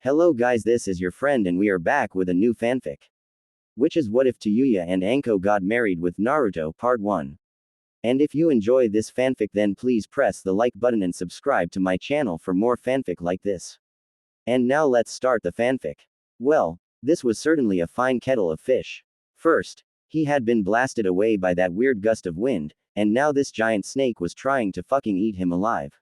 Hello guys, this is your friend and we are back with a new fanfic. Which is What If Tayuya and Anko Got Married with Naruto Part 1. And if you enjoy this fanfic then please press the like button and subscribe to my channel for more fanfic like this. And now let's start the fanfic. Well, this was certainly a fine kettle of fish. First, he had been blasted away by that weird gust of wind, and now this giant snake was trying to fucking eat him alive.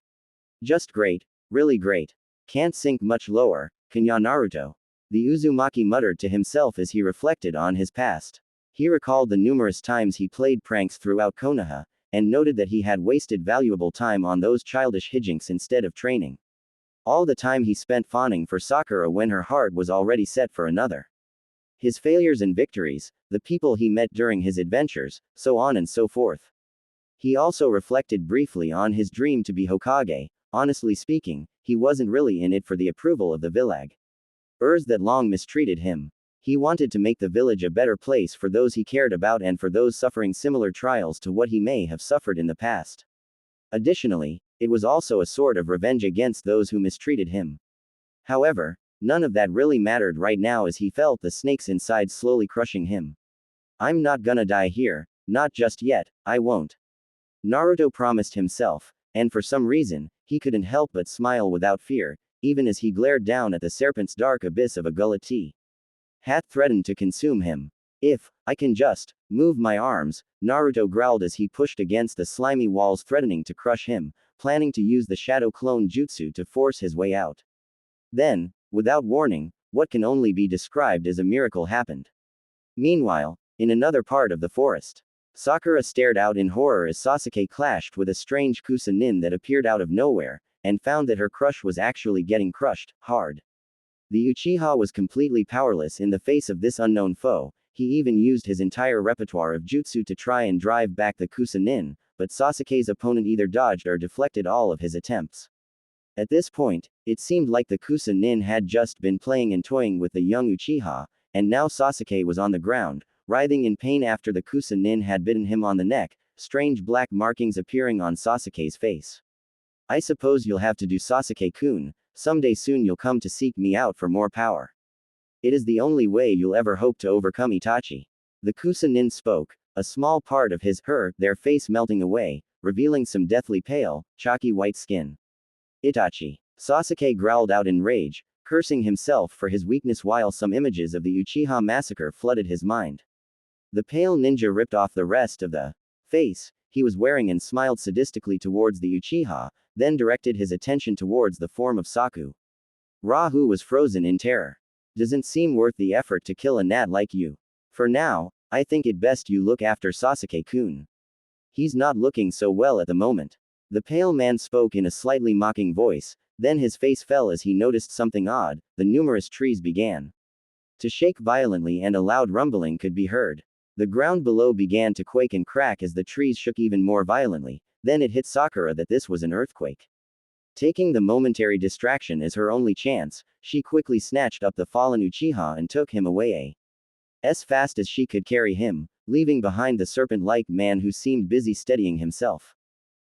Just great, really great. Can't sink much lower. Kanya Naruto. The Uzumaki muttered to himself as he reflected on his past. He recalled the numerous times he played pranks throughout Konoha, and noted that he had wasted valuable time on those childish hijinks instead of training. All the time he spent fawning for Sakura when her heart was already set for another. His failures and victories, the people he met during his adventures, so on and so forth. He also reflected briefly on his dream to be Hokage. Honestly speaking, he wasn't really in it for the approval of the village that long mistreated him. He wanted to make the village a better place for those he cared about and for those suffering similar trials to what he may have suffered in the past. Additionally, it was also a sort of revenge against those who mistreated him. However, none of that really mattered right now as he felt the snakes inside slowly crushing him. I'm not gonna die here, not just yet, I won't. Naruto promised himself, and for some reason, he couldn't help but smile without fear, even as he glared down at the serpent's dark abyss of a gullet had threatened to consume him. If I can just move my arms, Naruto growled as he pushed against the slimy walls threatening to crush him, planning to use the shadow clone jutsu to force his way out. Then, without warning, what can only be described as a miracle happened. Meanwhile, in another part of the forest, Sakura stared out in horror as Sasuke clashed with a strange Kusa-nin that appeared out of nowhere, and found that her crush was actually getting crushed hard. The Uchiha was completely powerless in the face of this unknown foe. He even used his entire repertoire of jutsu to try and drive back the Kusa-nin, but Sasuke's opponent either dodged or deflected all of his attempts. At this point, it seemed like the Kusa-nin had just been playing and toying with the young Uchiha, and now Sasuke was on the ground, writhing in pain after the Kusa-nin had bitten him on the neck, strange black markings appearing on Sasuke's face. I suppose you'll have to do, Sasuke-kun, someday soon you'll come to seek me out for more power. It is the only way you'll ever hope to overcome Itachi. The Kusa-nin spoke, a small part of their face melting away, revealing some deathly pale, chalky white skin. Itachi. Sasuke growled out in rage, cursing himself for his weakness while some images of the Uchiha massacre flooded his mind. The pale ninja ripped off the rest of the face he was wearing and smiled sadistically towards the Uchiha, then directed his attention towards the form of Saku. Rahu was frozen in terror. Doesn't seem worth the effort to kill a gnat like you. For now, I think it best you look after Sasuke-kun. He's not looking so well at the moment. The pale man spoke in a slightly mocking voice, then his face fell as he noticed something odd. The numerous trees began to shake violently and a loud rumbling could be heard. The ground below began to quake and crack as the trees shook even more violently, then it hit Sakura that this was an earthquake. Taking the momentary distraction as her only chance, she quickly snatched up the fallen Uchiha and took him away as fast as she could carry him, leaving behind the serpent-like man who seemed busy steadying himself.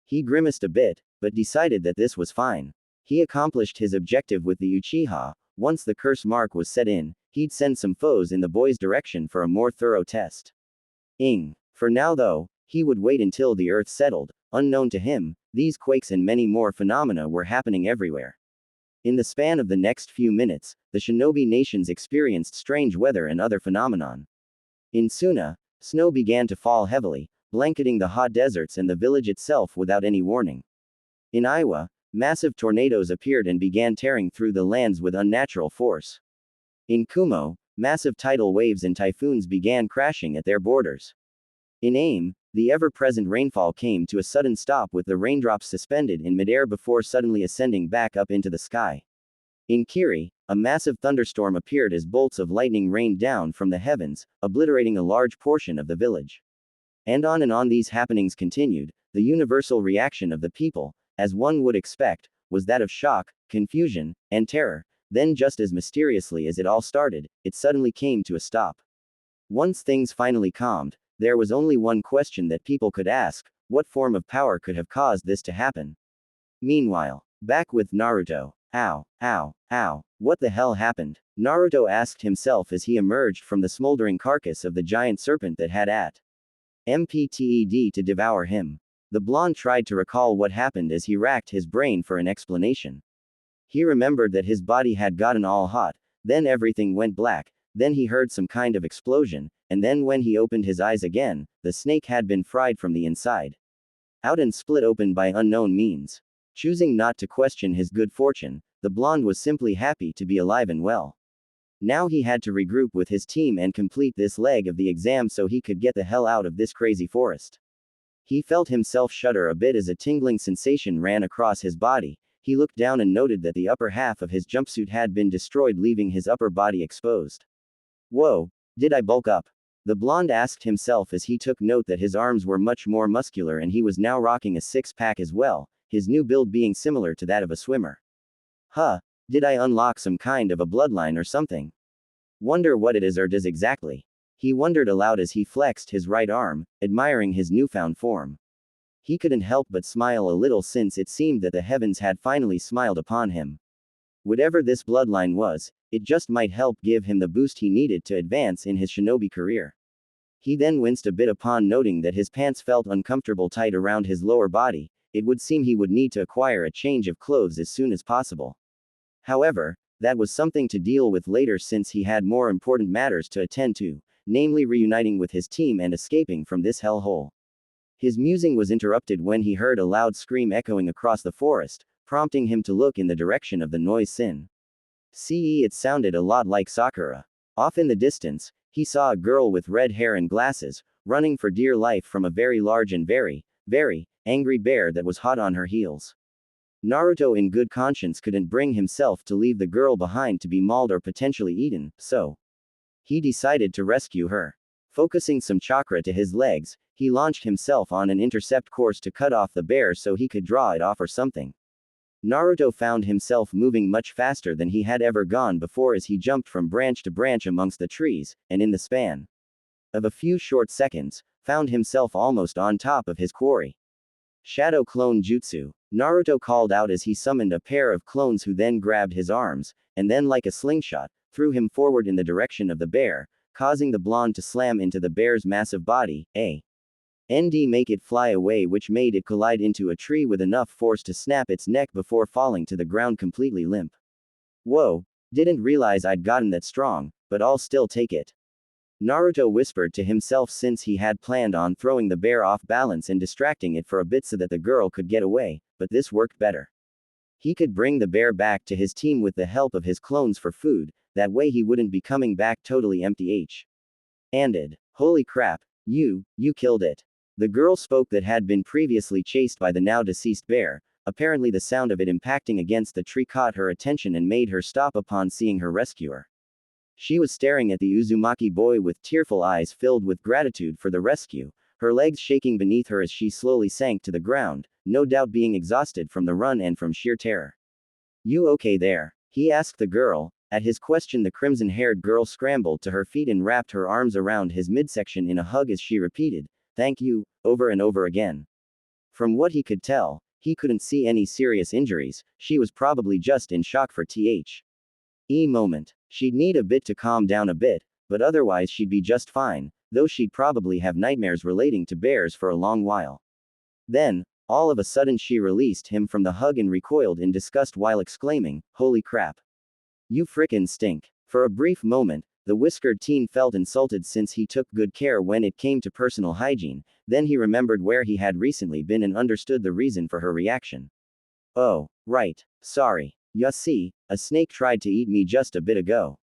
He grimaced a bit, but decided that this was fine. He accomplished his objective with the Uchiha. Once the curse mark was set in, he'd send some foes in the boy's direction for a more thorough test. For now though, he would wait until the earth settled. Unknown to him, these quakes and many more phenomena were happening everywhere. In the span of the next few minutes, the shinobi nations experienced strange weather and other phenomenon. In Suna, snow began to fall heavily, blanketing the hot deserts and the village itself without any warning. In Iwa, massive tornadoes appeared and began tearing through the lands with unnatural force. In Kumo, massive tidal waves and typhoons began crashing at their borders. In Aim, the ever-present rainfall came to a sudden stop with the raindrops suspended in midair before suddenly ascending back up into the sky. In Kiri, a massive thunderstorm appeared as bolts of lightning rained down from the heavens, obliterating a large portion of the village. And on these happenings continued. The universal reaction of the people, as one would expect, was that of shock, confusion, and terror. Then just as mysteriously as it all started, it suddenly came to a stop. Once things finally calmed, there was only one question that people could ask: what form of power could have caused this to happen? Meanwhile, back with Naruto. Ow, ow, ow, what the hell happened? Naruto asked himself as he emerged from the smoldering carcass of the giant serpent that had mpted to devour him. The blonde tried to recall what happened as he racked his brain for an explanation. He remembered that his body had gotten all hot, then everything went black, then he heard some kind of explosion, and then when he opened his eyes again, the snake had been fried from the inside out and split open by unknown means. Choosing not to question his good fortune, the blonde was simply happy to be alive and well. Now he had to regroup with his team and complete this leg of the exam so he could get the hell out of this crazy forest. He felt himself shudder a bit as a tingling sensation ran across his body. He looked down and noted that the upper half of his jumpsuit had been destroyed, leaving his upper body exposed. Whoa, did I bulk up? The blonde asked himself as he took note that his arms were much more muscular and he was now rocking a six-pack as well, his new build being similar to that of a swimmer. Huh, did I unlock some kind of a bloodline or something? Wonder what it is or does exactly. He wondered aloud as he flexed his right arm, admiring his newfound form. He couldn't help but smile a little since it seemed that the heavens had finally smiled upon him. Whatever this bloodline was, it just might help give him the boost he needed to advance in his shinobi career. He then winced a bit upon noting that his pants felt uncomfortable tight around his lower body. It would seem he would need to acquire a change of clothes as soon as possible. However, that was something to deal with later since he had more important matters to attend to, namely reuniting with his team and escaping from this hellhole. His musing was interrupted when he heard a loud scream echoing across the forest, prompting him to look in the direction of the noise. It sounded a lot like Sakura. Off in the distance, he saw a girl with red hair and glasses, running for dear life from a very large and very, very angry bear that was hot on her heels. Naruto in good conscience couldn't bring himself to leave the girl behind to be mauled or potentially eaten, so he decided to rescue her. Focusing some chakra to his legs, he launched himself on an intercept course to cut off the bear so he could draw it off or something. Naruto found himself moving much faster than he had ever gone before as he jumped from branch to branch amongst the trees, and in the span of a few short seconds, found himself almost on top of his quarry. Shadow Clone Jutsu, Naruto called out as he summoned a pair of clones who then grabbed his arms, and then like a slingshot, threw him forward in the direction of the bear, causing the blonde to slam into the bear's massive body, and make it fly away, which made it collide into a tree with enough force to snap its neck before falling to the ground completely limp. Whoa, didn't realize I'd gotten that strong, but I'll still take it. Naruto whispered to himself since he had planned on throwing the bear off balance and distracting it for a bit so that the girl could get away, but this worked better. He could bring the bear back to his team with the help of his clones for food, that way he wouldn't be coming back totally empty. Holy crap, you killed it. The girl spoke that had been previously chased by the now deceased bear. Apparently the sound of it impacting against the tree caught her attention and made her stop upon seeing her rescuer. She was staring at the Uzumaki boy with tearful eyes filled with gratitude for the rescue, her legs shaking beneath her as she slowly sank to the ground, no doubt being exhausted from the run and from sheer terror. You okay there? He asked the girl. At his question, the crimson-haired girl scrambled to her feet and wrapped her arms around his midsection in a hug as she repeated, "Thank you," over and over again. From what he could tell, he couldn't see any serious injuries. She was probably just in shock for moment. She'd need a bit to calm down a bit, but otherwise she'd be just fine, though she'd probably have nightmares relating to bears for a long while. Then, all of a sudden she released him from the hug and recoiled in disgust while exclaiming, "Holy crap. You frickin' stink." For a brief moment, the whiskered teen felt insulted since he took good care when it came to personal hygiene, then he remembered where he had recently been and understood the reason for her reaction. Oh, right. Sorry. Ya see, a snake tried to eat me just a bit ago.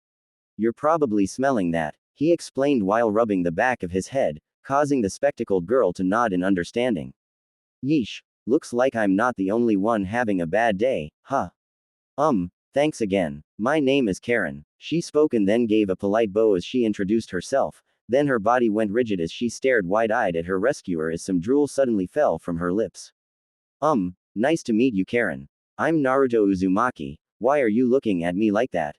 You're probably smelling that, he explained while rubbing the back of his head, causing the spectacled girl to nod in understanding. Yeesh, looks like I'm not the only one having a bad day, huh? Thanks again. My name is Karen. She spoke and then gave a polite bow as she introduced herself, then her body went rigid as she stared wide-eyed at her rescuer as some drool suddenly fell from her lips. Nice to meet you, Karen. I'm Naruto Uzumaki. Why are you looking at me like that?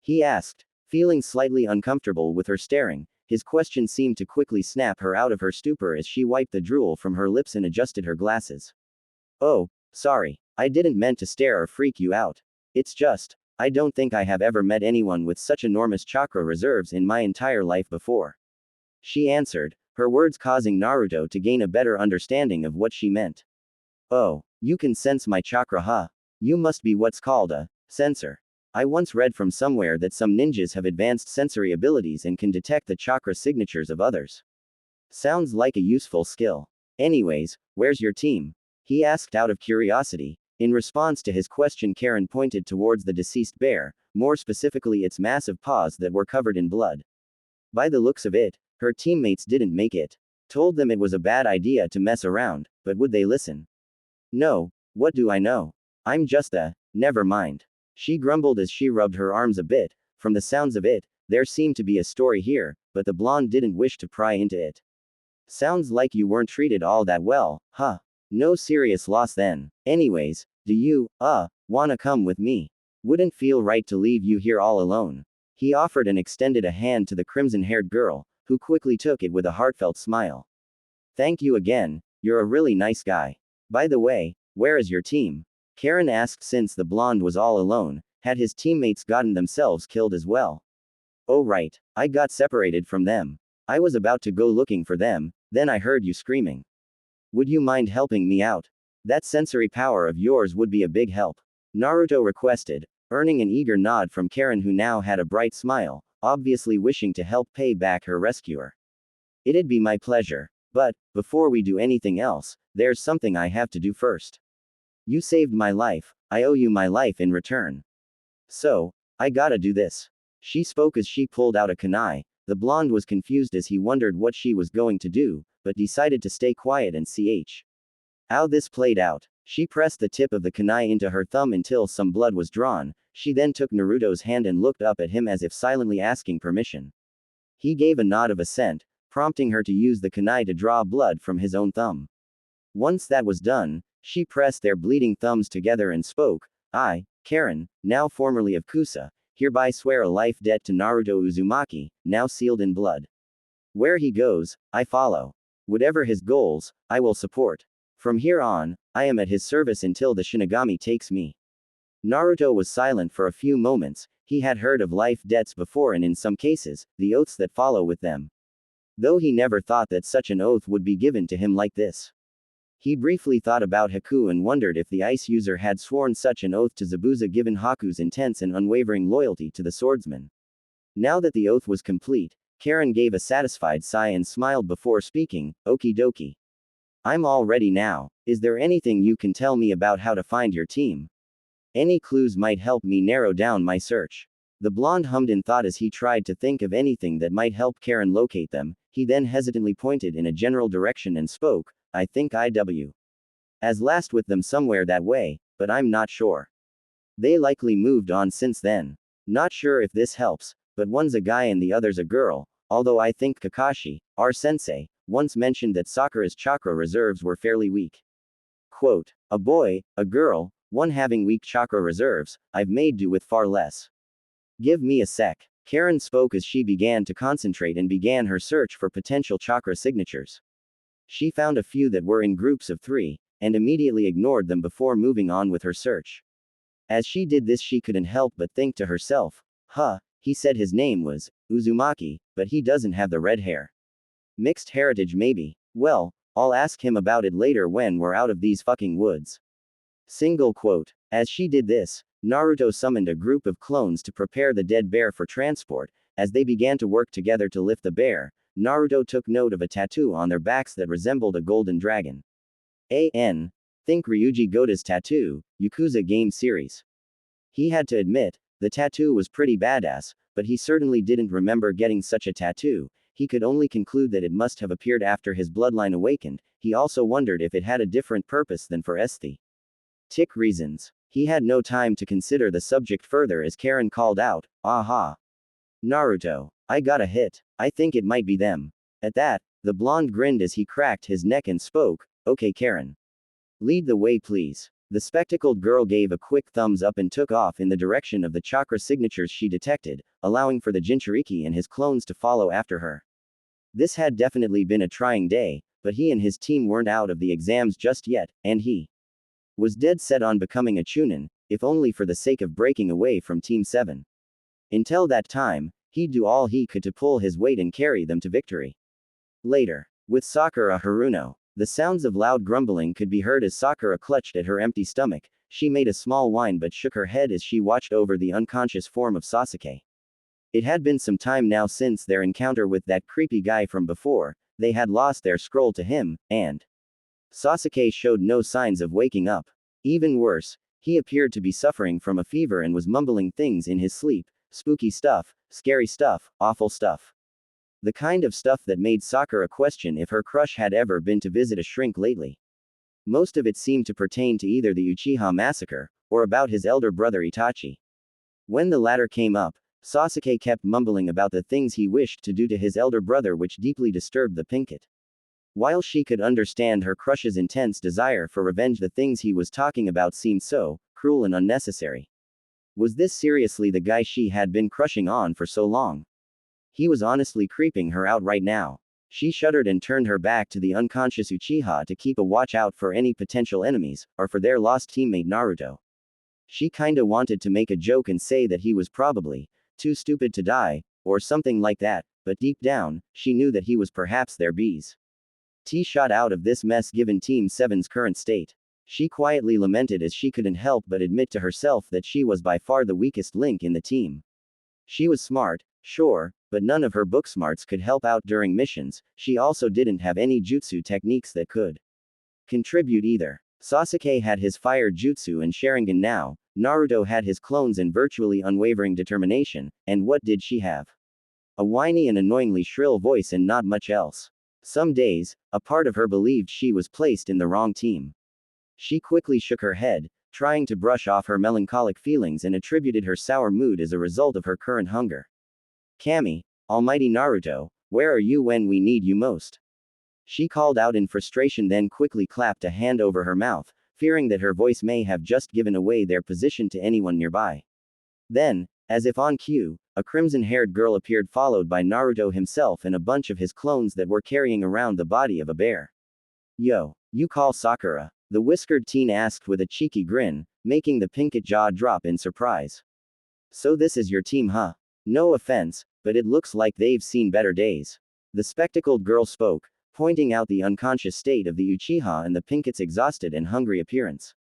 He asked, feeling slightly uncomfortable with her staring. His question seemed to quickly snap her out of her stupor as she wiped the drool from her lips and adjusted her glasses. Oh, sorry. I didn't meant to stare or freak you out. It's just, I don't think I have ever met anyone with such enormous chakra reserves in my entire life before. She answered, her words causing Naruto to gain a better understanding of what she meant. Oh, you can sense my chakra, huh? You must be what's called a sensor. I once read from somewhere that some ninjas have advanced sensory abilities and can detect the chakra signatures of others. Sounds like a useful skill. Anyways, where's your team? He asked out of curiosity. In response to his question, Karen pointed towards the deceased bear, more specifically its massive paws that were covered in blood. By the looks of it, her teammates didn't make it. Told them it was a bad idea to mess around, but would they listen? No, what do I know? I'm just never mind. She grumbled as she rubbed her arms a bit. From the sounds of it, there seemed to be a story here, but the blonde didn't wish to pry into it. Sounds like you weren't treated all that well, huh? No serious loss then. Anyways, do you, wanna come with me? Wouldn't feel right to leave you here all alone. He offered and extended a hand to the crimson-haired girl, who quickly took it with a heartfelt smile. Thank you again, you're a really nice guy. By the way, where is your team? Karen asked since the blonde was all alone. Had his teammates gotten themselves killed as well? Oh right, I got separated from them. I was about to go looking for them, then I heard you screaming. Would you mind helping me out? That sensory power of yours would be a big help. Naruto requested, earning an eager nod from Karen, who now had a bright smile, obviously wishing to help pay back her rescuer. It'd be my pleasure. But, before we do anything else, there's something I have to do first. You saved my life, I owe you my life in return. So, I gotta do this. She spoke as she pulled out a kunai. The blonde was confused as he wondered what she was going to do, but decided to stay quiet and ch. How this played out. She pressed the tip of the kunai into her thumb until some blood was drawn. She then took Naruto's hand and looked up at him as if silently asking permission. He gave a nod of assent, prompting her to use the kunai to draw blood from his own thumb. Once that was done, she pressed their bleeding thumbs together and spoke, I, Karen, now formerly of Kusa, hereby swear a life debt to Naruto Uzumaki, now sealed in blood. Where he goes, I follow. Whatever his goals, I will support. From here on, I am at his service until the Shinigami takes me. Naruto was silent for a few moments. He had heard of life debts before, and in some cases, the oaths that follow with them. Though he never thought that such an oath would be given to him like this. He briefly thought about Haku and wondered if the ice user had sworn such an oath to Zabuza, given Haku's intense and unwavering loyalty to the swordsman. Now that the oath was complete, Karen gave a satisfied sigh and smiled before speaking, Okie dokie. I'm all ready now. Is there anything you can tell me about how to find your team? Any clues might help me narrow down my search. The blonde hummed in thought as he tried to think of anything that might help Karen locate them. He then hesitantly pointed in a general direction and spoke, I think IW. As last with them somewhere that way, but I'm not sure. They likely moved on since then. Not sure if this helps, but one's a guy and the other's a girl, although I think Kakashi, our sensei, once mentioned that Sakura's chakra reserves were fairly weak. Quote, a boy, a girl, one having weak chakra reserves, I've made do with far less. Give me a sec. Karen spoke as she began to concentrate and began her search for potential chakra signatures. She found a few that were in groups of 3, and immediately ignored them before moving on with her search. As she did this, she couldn't help but think to herself, he said his name was Uzumaki, but he doesn't have the red hair. Mixed heritage maybe. Well, I'll ask him about it later when we're out of these fucking woods. Single quote. As she did this, Naruto summoned a group of clones to prepare the dead bear for transport. As they began to work together to lift the bear, Naruto took note of a tattoo on their backs that resembled a golden dragon. Think Ryuji Gota's tattoo, Yakuza game series. He had to admit, the tattoo was pretty badass, but he certainly didn't remember getting such a tattoo. He could only conclude that it must have appeared after his bloodline awakened. He also wondered if it had a different purpose than for aesthetic reasons. He had no time to consider the subject further as Karen called out, aha. Naruto, I got a hit. I think it might be them. At that, the blonde grinned as he cracked his neck and spoke, okay Karen. Lead the way please. The spectacled girl gave a quick thumbs up and took off in the direction of the chakra signatures she detected, allowing for the Jinchuriki and his clones to follow after her. This had definitely been a trying day, but he and his team weren't out of the exams just yet, and he was dead set on becoming a Chunin. if only for the sake of breaking away from Team 7. Until that time, he'd do all he could to pull his weight and carry them to victory. Later, with Sakura Haruno, the sounds of loud grumbling could be heard as Sakura clutched at her empty stomach. She made a small whine but shook her head as she watched over the unconscious form of Sasuke. It had been some time now since their encounter with that creepy guy from before. They had lost their scroll to him, and Sasuke showed no signs of waking up. Even worse, he appeared to be suffering from a fever and was mumbling things in his sleep. Spooky stuff, scary stuff, awful stuff. The kind of stuff that made Sakura question if her crush had ever been to visit a shrink lately. Most of it seemed to pertain to either the Uchiha massacre, or about his elder brother Itachi. When the latter came up, Sasuke kept mumbling about the things he wished to do to his elder brother, which deeply disturbed the Pinkett. While she could understand her crush's intense desire for revenge, the things he was talking about seemed so cruel and unnecessary. Was this seriously the guy she had been crushing on for so long? He was honestly creeping her out right now. She shuddered and turned her back to the unconscious Uchiha to keep a watch out for any potential enemies, or for their lost teammate Naruto. She kinda wanted to make a joke and say that he was probably too stupid to die, or something like that, but deep down, she knew that he was perhaps their bees. Shot out of this mess given Team 7's current state. She quietly lamented as she couldn't help but admit to herself that she was by far the weakest link in the team. She was smart, sure, but none of her book smarts could help out during missions. She also didn't have any jutsu techniques that could contribute either. Sasuke had his fire jutsu and Sharingan now, Naruto had his clones and virtually unwavering determination, and what did she have? A whiny and annoyingly shrill voice and not much else. Some days, a part of her believed she was placed in the wrong team. She quickly shook her head, trying to brush off her melancholic feelings, and attributed her sour mood as a result of her current hunger. Kami, almighty Naruto, where are you when we need you most? She called out in frustration, then quickly clapped a hand over her mouth, fearing that her voice may have just given away their position to anyone nearby. Then, as if on cue, a crimson-haired girl appeared, followed by Naruto himself and a bunch of his clones that were carrying around the body of a bear. Yo, you call Sakura? The whiskered teen asked with a cheeky grin, making the Pinkett jaw drop in surprise. So this is your team, huh? No offense, but it looks like they've seen better days. The spectacled girl spoke, pointing out the unconscious state of the Uchiha and the Pinkett's exhausted and hungry appearance.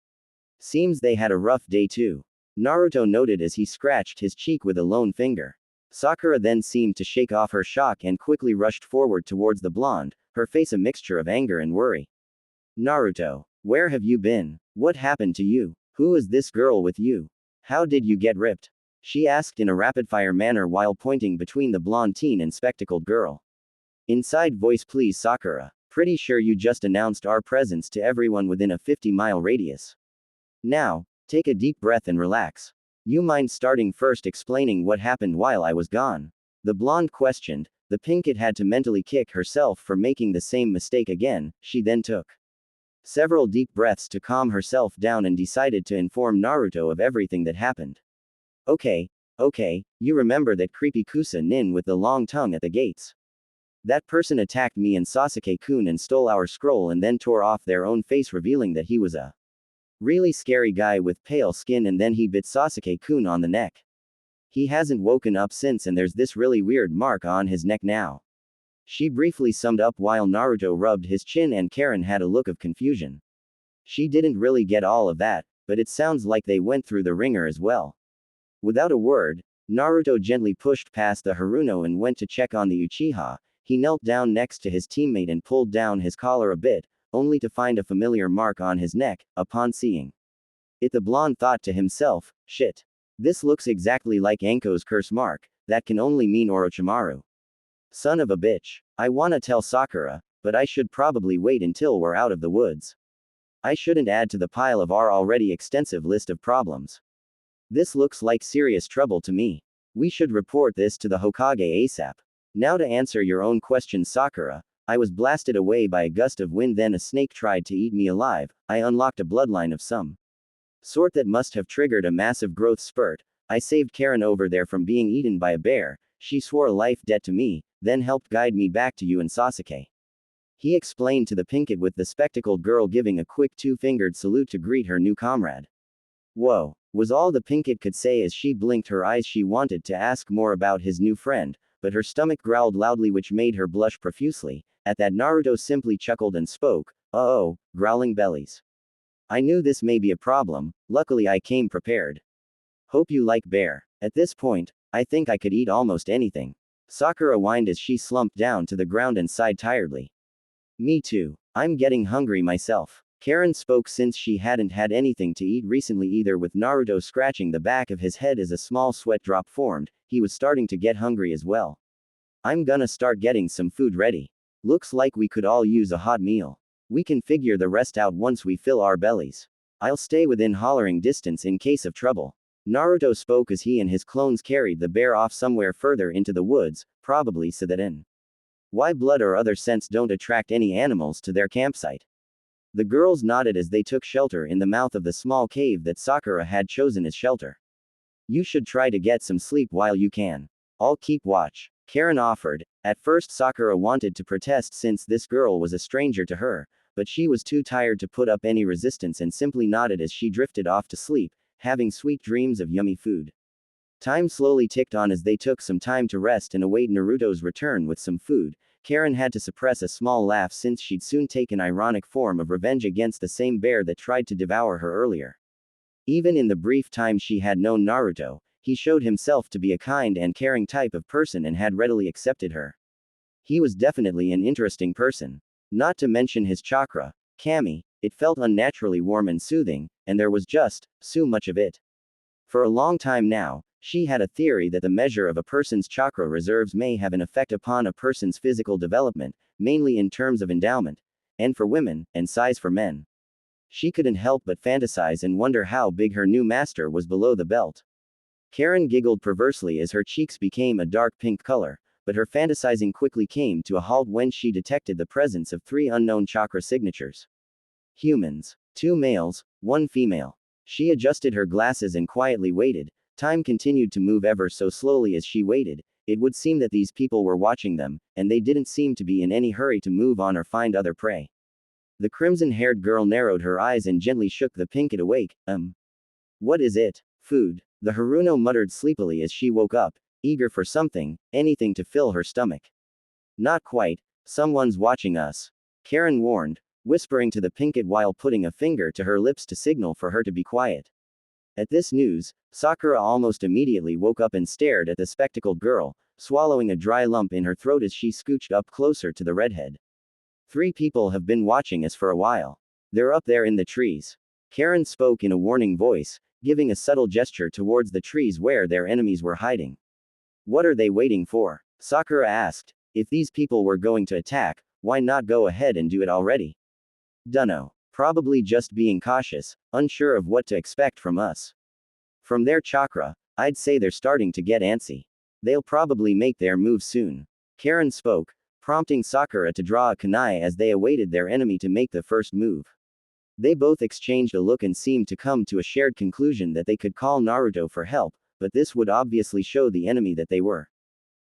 Seems they had a rough day too. Naruto noted as he scratched his cheek with a lone finger. Sakura then seemed to shake off her shock and quickly rushed forward towards the blonde, her face a mixture of anger and worry. Naruto, where have you been? What happened to you? Who is this girl with you? How did you get ripped? She asked in a rapid-fire manner while pointing between the blonde teen and spectacled girl. Inside voice, please, Sakura. Pretty sure you just announced our presence to everyone within a 50-mile radius. Now, take a deep breath and relax. You mind starting first explaining what happened while I was gone? The blonde questioned. The Pinkett had to mentally kick herself for making the same mistake again. She then took several deep breaths to calm herself down and decided to inform Naruto of everything that happened. Okay, you remember that creepy Kusa nin with the long tongue at the gates? That person attacked me and Sasuke-kun and stole our scroll and then tore off their own face, revealing that he was a really scary guy with pale skin, and then he bit Sasuke-kun on the neck. He hasn't woken up since, and there's this really weird mark on his neck now. She briefly summed up while Naruto rubbed his chin and Karen had a look of confusion. She didn't really get all of that, but it sounds like they went through the ringer as well. Without a word, Naruto gently pushed past the Haruno and went to check on the Uchiha. He knelt down next to his teammate and pulled down his collar a bit, only to find a familiar mark on his neck. Upon seeing it, the blonde thought to himself, shit. This looks exactly like Anko's curse mark. That can only mean Orochimaru. Son of a bitch. I wanna tell Sakura, but I should probably wait until we're out of the woods. I shouldn't add to the pile of our already extensive list of problems. This looks like serious trouble to me. We should report this to the Hokage ASAP. Now to answer your own question, Sakura, I was blasted away by a gust of wind, then a snake tried to eat me alive. I unlocked a bloodline of some sort that must have triggered a massive growth spurt. I saved Karen over there from being eaten by a bear. She swore a life debt to me, then helped guide me back to you and Sasuke. He explained to the Pinkett, with the spectacled girl giving a quick two-fingered salute to greet her new comrade. Whoa, was all the Pinkett could say as she blinked her eyes. She wanted to ask more about his new friend, but her stomach growled loudly, which made her blush profusely. At that, Naruto simply chuckled and spoke, "Oh, growling bellies. I knew this may be a problem, luckily I came prepared. Hope you like bear." At this point, I think I could eat almost anything. Sakura whined as she slumped down to the ground and sighed tiredly. Me too. I'm getting hungry myself. Karen spoke since she hadn't had anything to eat recently either. With Naruto scratching the back of his head as a small sweat drop formed, he was starting to get hungry as well. I'm gonna start getting some food ready. Looks like we could all use a hot meal. We can figure the rest out once we fill our bellies. I'll stay within hollering distance in case of trouble. Naruto spoke as he and his clones carried the bear off somewhere further into the woods, probably so that why blood or other scents don't attract any animals to their campsite. The girls nodded as they took shelter in the mouth of the small cave that Sakura had chosen as shelter. You should try to get some sleep while you can. I'll keep watch, Karen offered. At first Sakura wanted to protest since this girl was a stranger to her, but she was too tired to put up any resistance and simply nodded as she drifted off to sleep, having sweet dreams of yummy food. Time slowly ticked on as they took some time to rest and await Naruto's return with some food. Karen had to suppress a small laugh since she'd soon take an ironic form of revenge against the same bear that tried to devour her earlier. Even in the brief time she had known Naruto, he showed himself to be a kind and caring type of person and had readily accepted her. He was definitely an interesting person. Not to mention his chakra, Kami, it felt unnaturally warm and soothing, and there was just so much of it. For a long time now, she had a theory that the measure of a person's chakra reserves may have an effect upon a person's physical development, mainly in terms of endowment, and for women, and size for men. She couldn't help but fantasize and wonder how big her new master was below the belt. Karen giggled perversely as her cheeks became a dark pink color, but her fantasizing quickly came to a halt when she detected the presence of 3 unknown chakra signatures. Humans. 2 males, 1 female. She adjusted her glasses and quietly waited. Time continued to move ever so slowly as she waited. It would seem that these people were watching them, and they didn't seem to be in any hurry to move on or find other prey. The crimson-haired girl narrowed her eyes and gently shook the Pinkett awake. What is it? Food. The Haruno muttered sleepily as she woke up, eager for something, anything to fill her stomach. Not quite. Someone's watching us, Karen warned, whispering to the Pinkett while putting a finger to her lips to signal for her to be quiet. At this news, Sakura almost immediately woke up and stared at the spectacled girl, swallowing a dry lump in her throat as she scooched up closer to the redhead. 3 people have been watching us for a while. They're up there in the trees. Karen spoke in a warning voice, giving a subtle gesture towards the trees where their enemies were hiding. What are they waiting for? Sakura asked. If these people were going to attack, why not go ahead and do it already? Dunno. Probably just being cautious, unsure of what to expect from us. From their chakra, I'd say they're starting to get antsy. They'll probably make their move soon. Karen spoke, prompting Sakura to draw a kunai as they awaited their enemy to make the first move. They both exchanged a look and seemed to come to a shared conclusion that they could call Naruto for help, but this would obviously show the enemy that they were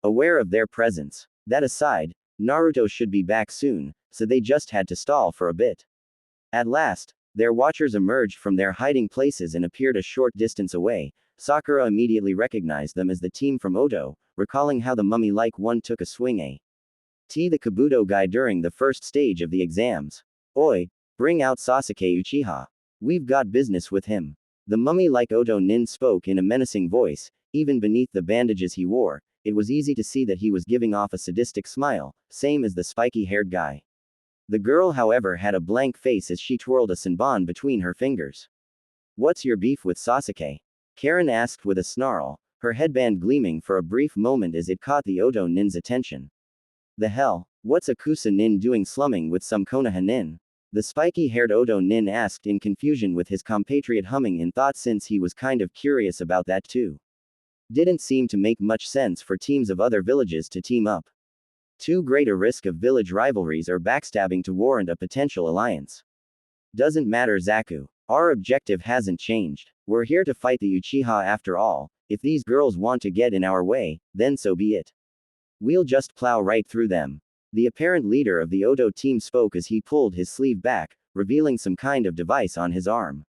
aware of their presence. That aside, Naruto should be back soon, so they just had to stall for a bit. At last, their watchers emerged from their hiding places and appeared a short distance away. Sakura immediately recognized them as the team from Oto, recalling how the mummy-like one took a swing at the Kabuto guy during the first stage of the exams. Oi, bring out Sasuke Uchiha. We've got business with him. The mummy-like Oto nin spoke in a menacing voice. Even beneath the bandages he wore, it was easy to see that he was giving off a sadistic smile, same as the spiky-haired guy. The girl, however, had a blank face as she twirled a senbon between her fingers. What's your beef with Sasuke? Karen asked with a snarl, her headband gleaming for a brief moment as it caught the Oto nin's attention. The hell, what's a Kusa nin doing slumming with some Konoha nin? The spiky-haired Oto nin asked in confusion, with his compatriot humming in thought since he was kind of curious about that too. Didn't seem to make much sense for teams of other villages to team up. Too great a risk of village rivalries or backstabbing to warrant a potential alliance. Doesn't matter, Zaku. Our objective hasn't changed. We're here to fight the Uchiha after all. If these girls want to get in our way, then so be it. We'll just plow right through them. The apparent leader of the Oto team spoke as he pulled his sleeve back, revealing some kind of device on his arm.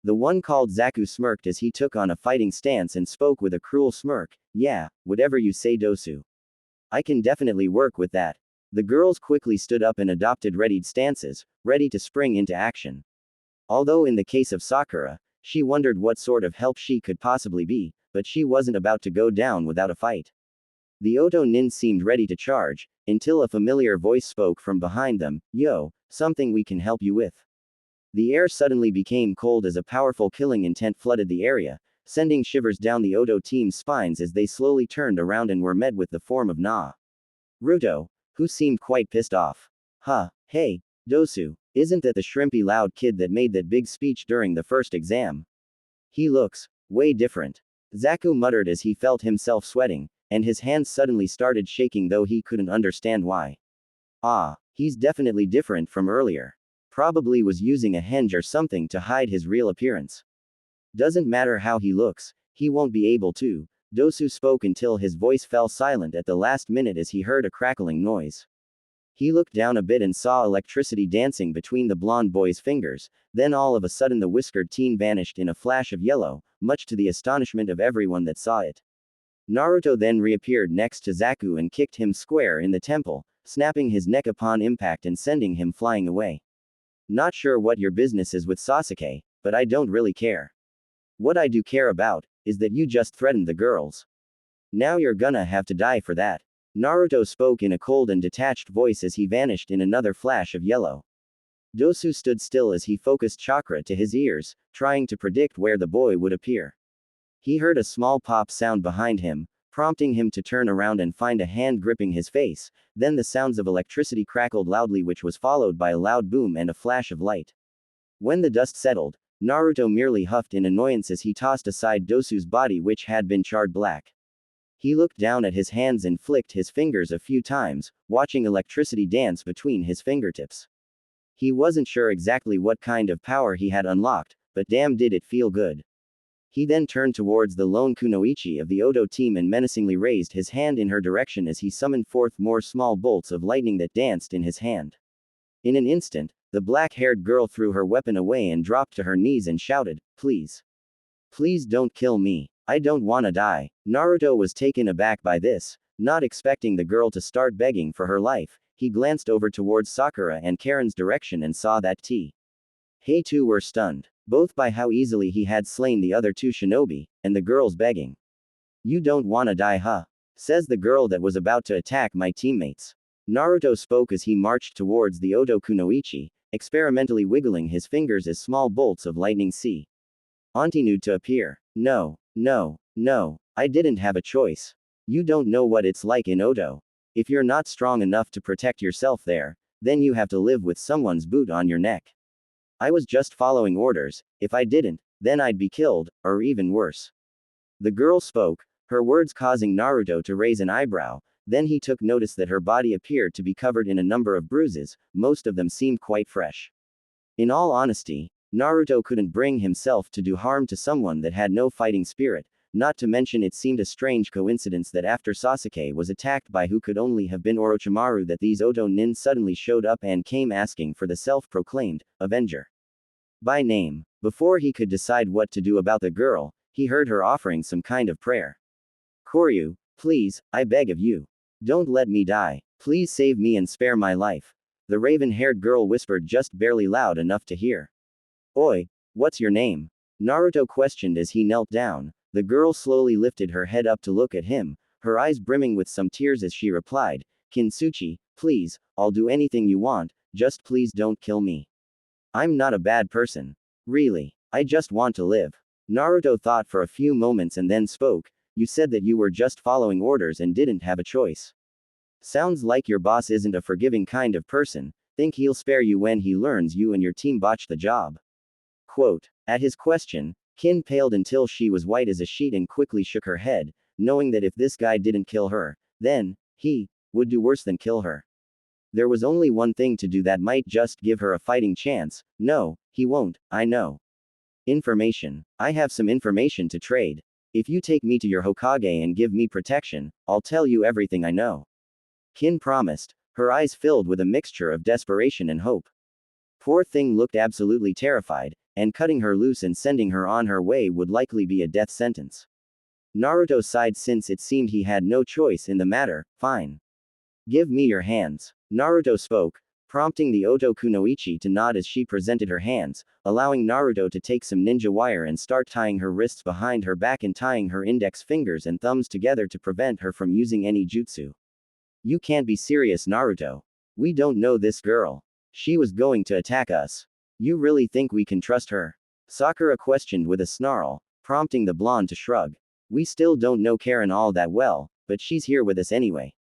The one called Zaku smirked as he took on a fighting stance and spoke with a cruel smirk. Yeah, whatever you say, Dosu. I can definitely work with that. The girls quickly stood up and adopted readied stances, ready to spring into action. Although in the case of Sakura, she wondered what sort of help she could possibly be, but she wasn't about to go down without a fight. The Oto nin seemed ready to charge, until a familiar voice spoke from behind them. Yo, something we can help you with. The air suddenly became cold as a powerful killing intent flooded the area, sending shivers down the Oto team's spines as they slowly turned around and were met with the form of Naruto, who seemed quite pissed off. Huh, hey, Dosu, isn't that the shrimpy loud kid that made that big speech during the first exam? He looks way different. Zaku muttered as he felt himself sweating, and his hands suddenly started shaking though he couldn't understand why. Ah, he's definitely different from earlier. Probably was using a henge or something to hide his real appearance. Doesn't matter how he looks, he won't be able to. Dosu spoke until his voice fell silent at the last minute as he heard a crackling noise. He looked down a bit and saw electricity dancing between the blonde boy's fingers, then all of a sudden the whiskered teen vanished in a flash of yellow, much to the astonishment of everyone that saw it. Naruto then reappeared next to Zaku and kicked him square in the temple, snapping his neck upon impact and sending him flying away. Not sure what your business is with Sasuke, but I don't really care. What I do care about, is that you just threatened the girls. Now you're gonna have to die for that. Naruto spoke in a cold and detached voice as he vanished in another flash of yellow. Dosu stood still as he focused chakra to his ears, trying to predict where the boy would appear. He heard a small pop sound behind him, prompting him to turn around and find a hand gripping his face, then the sounds of electricity crackled loudly which was followed by a loud boom and a flash of light. When the dust settled, Naruto merely huffed in annoyance as he tossed aside Dosu's body which had been charred black. He looked down at his hands and flicked his fingers a few times, watching electricity dance between his fingertips. He wasn't sure exactly what kind of power he had unlocked, but damn did it feel good. He then turned towards the lone kunoichi of the Oto team and menacingly raised his hand in her direction as he summoned forth more small bolts of lightning that danced in his hand. In an instant, the black-haired girl threw her weapon away and dropped to her knees and shouted, "Please. Please don't kill me. I don't wanna die." Naruto was taken aback by this, not expecting the girl to start begging for her life. He glanced over towards Sakura and Karen's direction and saw that He too were stunned, both by how easily he had slain the other two shinobi, and the girl's begging. "You don't wanna die, huh?" says the girl that was about to attack my teammates. Naruto spoke as he marched towards the Oto kunoichi, experimentally wiggling his fingers as small bolts of lightning continued to appear. No, I didn't have a choice. You don't know what it's like in Oto. If you're not strong enough to protect yourself there, then you have to live with someone's boot on your neck. I was just following orders. If I didn't, then I'd be killed, or even worse. The girl spoke, her words causing Naruto to raise an eyebrow, then he took notice that her body appeared to be covered in a number of bruises, most of them seemed quite fresh. In all honesty, Naruto couldn't bring himself to do harm to someone that had no fighting spirit, not to mention it seemed a strange coincidence that after Sasuke was attacked by who could only have been Orochimaru that these Oto nin suddenly showed up and came asking for the self-proclaimed Avenger by name. Before he could decide what to do about the girl, he heard her offering some kind of prayer. "Koryu, please, I beg of you. Don't let me die. Please save me and spare my life," the raven-haired girl whispered just barely loud enough to hear. "Oi, what's your name?" Naruto questioned as he knelt down. The girl slowly lifted her head up to look at him, her eyes brimming with some tears as she replied, "Kintsuchi, please, I'll do anything you want, just please don't kill me. I'm not a bad person. Really. I just want to live." Naruto thought for a few moments and then spoke, "You said that you were just following orders and didn't have a choice. Sounds like your boss isn't a forgiving kind of person. Think he'll spare you when he learns you and your team botched the job?" Quote. At his question, Kin paled until she was white as a sheet and quickly shook her head, knowing that if this guy didn't kill her, then he would do worse than kill her. There was only one thing to do that might just give her a fighting chance. "No, he won't, I know. Information. I have some information to trade. If you take me to your Hokage and give me protection, I'll tell you everything I know." Kin promised, her eyes filled with a mixture of desperation and hope. Poor thing looked absolutely terrified, and cutting her loose and sending her on her way would likely be a death sentence. Naruto sighed since it seemed he had no choice in the matter. Fine. Give me your hands. Naruto spoke, prompting the Oto Kunoichi to nod as she presented her hands, allowing Naruto to take some ninja wire and start tying her wrists behind her back and tying her index fingers and thumbs together to prevent her from using any jutsu. You can't be serious, Naruto. We don't know this girl. She was going to attack us. You really think we can trust her? Sakura questioned with a snarl, prompting the blonde to shrug. We still don't know Karen all that well, but she's here with us anyway.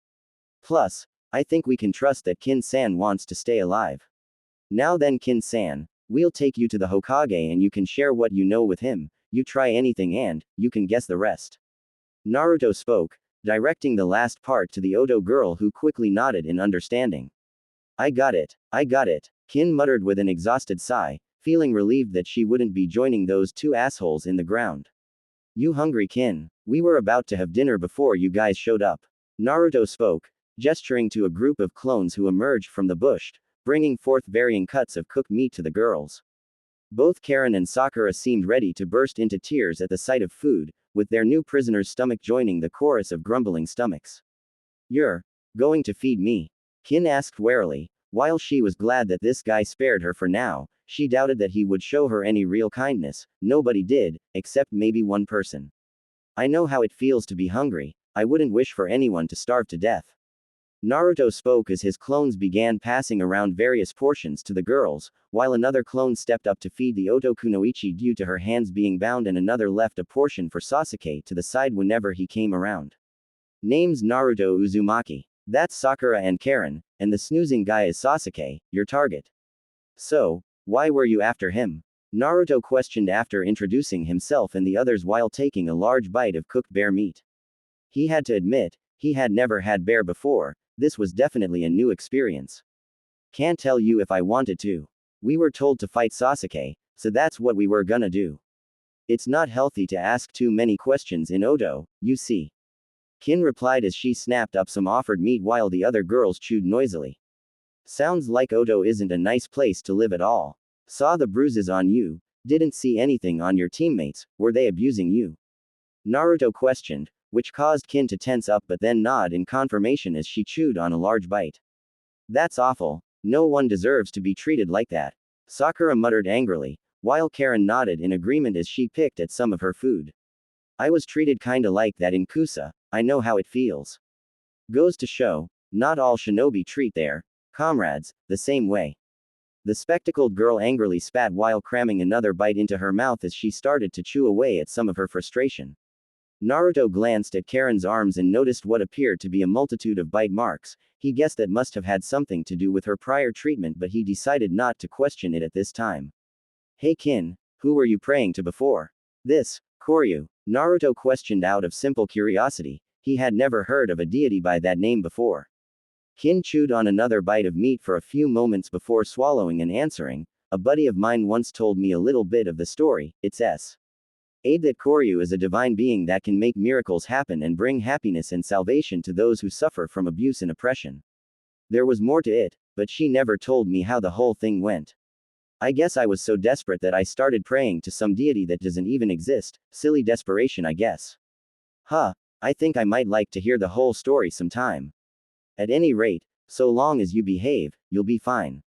Plus, I think we can trust that Kin-san wants to stay alive. Now then, Kin-san, we'll take you to the Hokage and you can share what you know with him. You try anything and you can guess the rest. Naruto spoke, directing the last part to the Oto girl, who quickly nodded in understanding. I got it. I got it. Kin muttered with an exhausted sigh, feeling relieved that she wouldn't be joining those two assholes in the ground. You hungry, Kin? We were about to have dinner before you guys showed up. Naruto spoke, gesturing to a group of clones who emerged from the bush, bringing forth varying cuts of cooked meat to the girls. Both Karen and Sakura seemed ready to burst into tears at the sight of food, with their new prisoner's stomach joining the chorus of grumbling stomachs. You're going to feed me? Kin asked warily. While she was glad that this guy spared her for now, she doubted that he would show her any real kindness. Nobody did, except maybe one person. I know how it feels to be hungry. I wouldn't wish for anyone to starve to death. Naruto spoke as his clones began passing around various portions to the girls, while another clone stepped up to feed the Oto Kunoichi due to her hands being bound, and another left a portion for Sasuke to the side whenever he came around. Name's Naruto Uzumaki. That's Sakura and Karen, and the snoozing guy is Sasuke, your target. So, why were you after him? Naruto questioned after introducing himself and the others while taking a large bite of cooked bear meat. He had to admit, he had never had bear before. This was definitely a new experience. Can't tell you if I wanted to. We were told to fight Sasuke, so that's what we were gonna do. It's not healthy to ask too many questions in Oto, you see. Kin replied as she snapped up some offered meat while the other girls chewed noisily. Sounds like Oto isn't a nice place to live at all. Saw the bruises on you, didn't see anything on your teammates, were they abusing you? Naruto questioned, which caused Kin to tense up but then nod in confirmation as she chewed on a large bite. That's awful. No one deserves to be treated like that. Sakura muttered angrily, while Karen nodded in agreement as she picked at some of her food. I was treated kinda like that in Kusa, I know how it feels. Goes to show, not all shinobi treat their comrades the same way. The spectacled girl angrily spat while cramming another bite into her mouth as she started to chew away at some of her frustration. Naruto glanced at Karen's arms and noticed what appeared to be a multitude of bite marks. He guessed that must have had something to do with her prior treatment, but he decided not to question it at this time. Hey Kin, who were you praying to before? This, Koryu? Naruto questioned out of simple curiosity. He had never heard of a deity by that name before. Kin chewed on another bite of meat for a few moments before swallowing and answering. A buddy of mine once told me a little bit of the story. It's aid that Koryu is a divine being that can make miracles happen and bring happiness and salvation to those who suffer from abuse and oppression. There was more to it, but she never told me how the whole thing went. I guess I was so desperate that I started praying to some deity that doesn't even exist. Silly desperation, I guess. Huh, I think I might like to hear the whole story sometime. At any rate, so long as you behave, you'll be fine.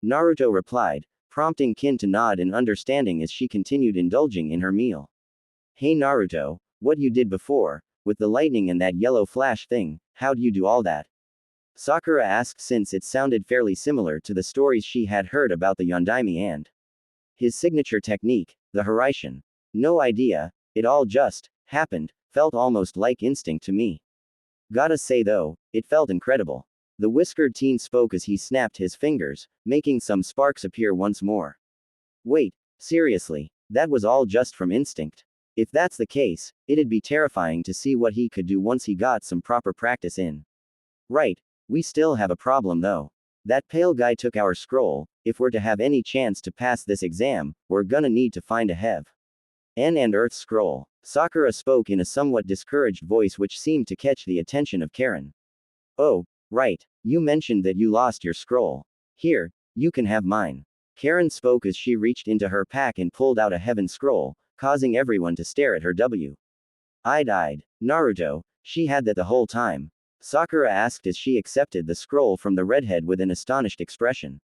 Naruto replied, prompting Kin to nod in understanding as she continued indulging in her meal. Hey Naruto, what you did before, with the lightning and that yellow flash thing, how'd you do all that? Sakura asked since it sounded fairly similar to the stories she had heard about the Yondaime and his signature technique, the Hiraishin. No idea, it all just happened, felt almost like instinct to me. Gotta say though, it felt incredible. The whiskered teen spoke as he snapped his fingers, making some sparks appear once more. Wait, seriously, that was all just from instinct? If that's the case, it'd be terrifying to see what he could do once he got some proper practice in. Right, we still have a problem though. That pale guy took our scroll. If we're to have any chance to pass this exam, we're gonna need to find a heaven and earth scroll. Sakura spoke in a somewhat discouraged voice which seemed to catch the attention of Karen. Oh, right, you mentioned that you lost your scroll. Here, you can have mine. Karen spoke as she reached into her pack and pulled out a heaven scroll, causing everyone to stare at her wide-eyed. Naruto, she had that the whole time. Sakura asked as she accepted the scroll from the redhead with an astonished expression.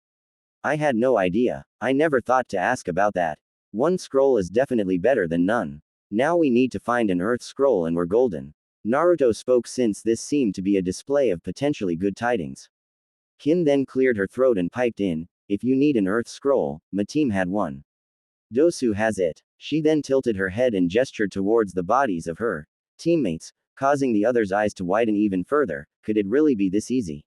I had no idea. I never thought to ask about that. One scroll is definitely better than none. Now we need to find an earth scroll and we're golden. Naruto spoke since this seemed to be a display of potentially good tidings. Kin then cleared her throat and piped in, if you need an earth scroll, my team had one. Dosu has it. She then tilted her head and gestured towards the bodies of her teammates, causing the others' eyes to widen even further. Could it really be this easy?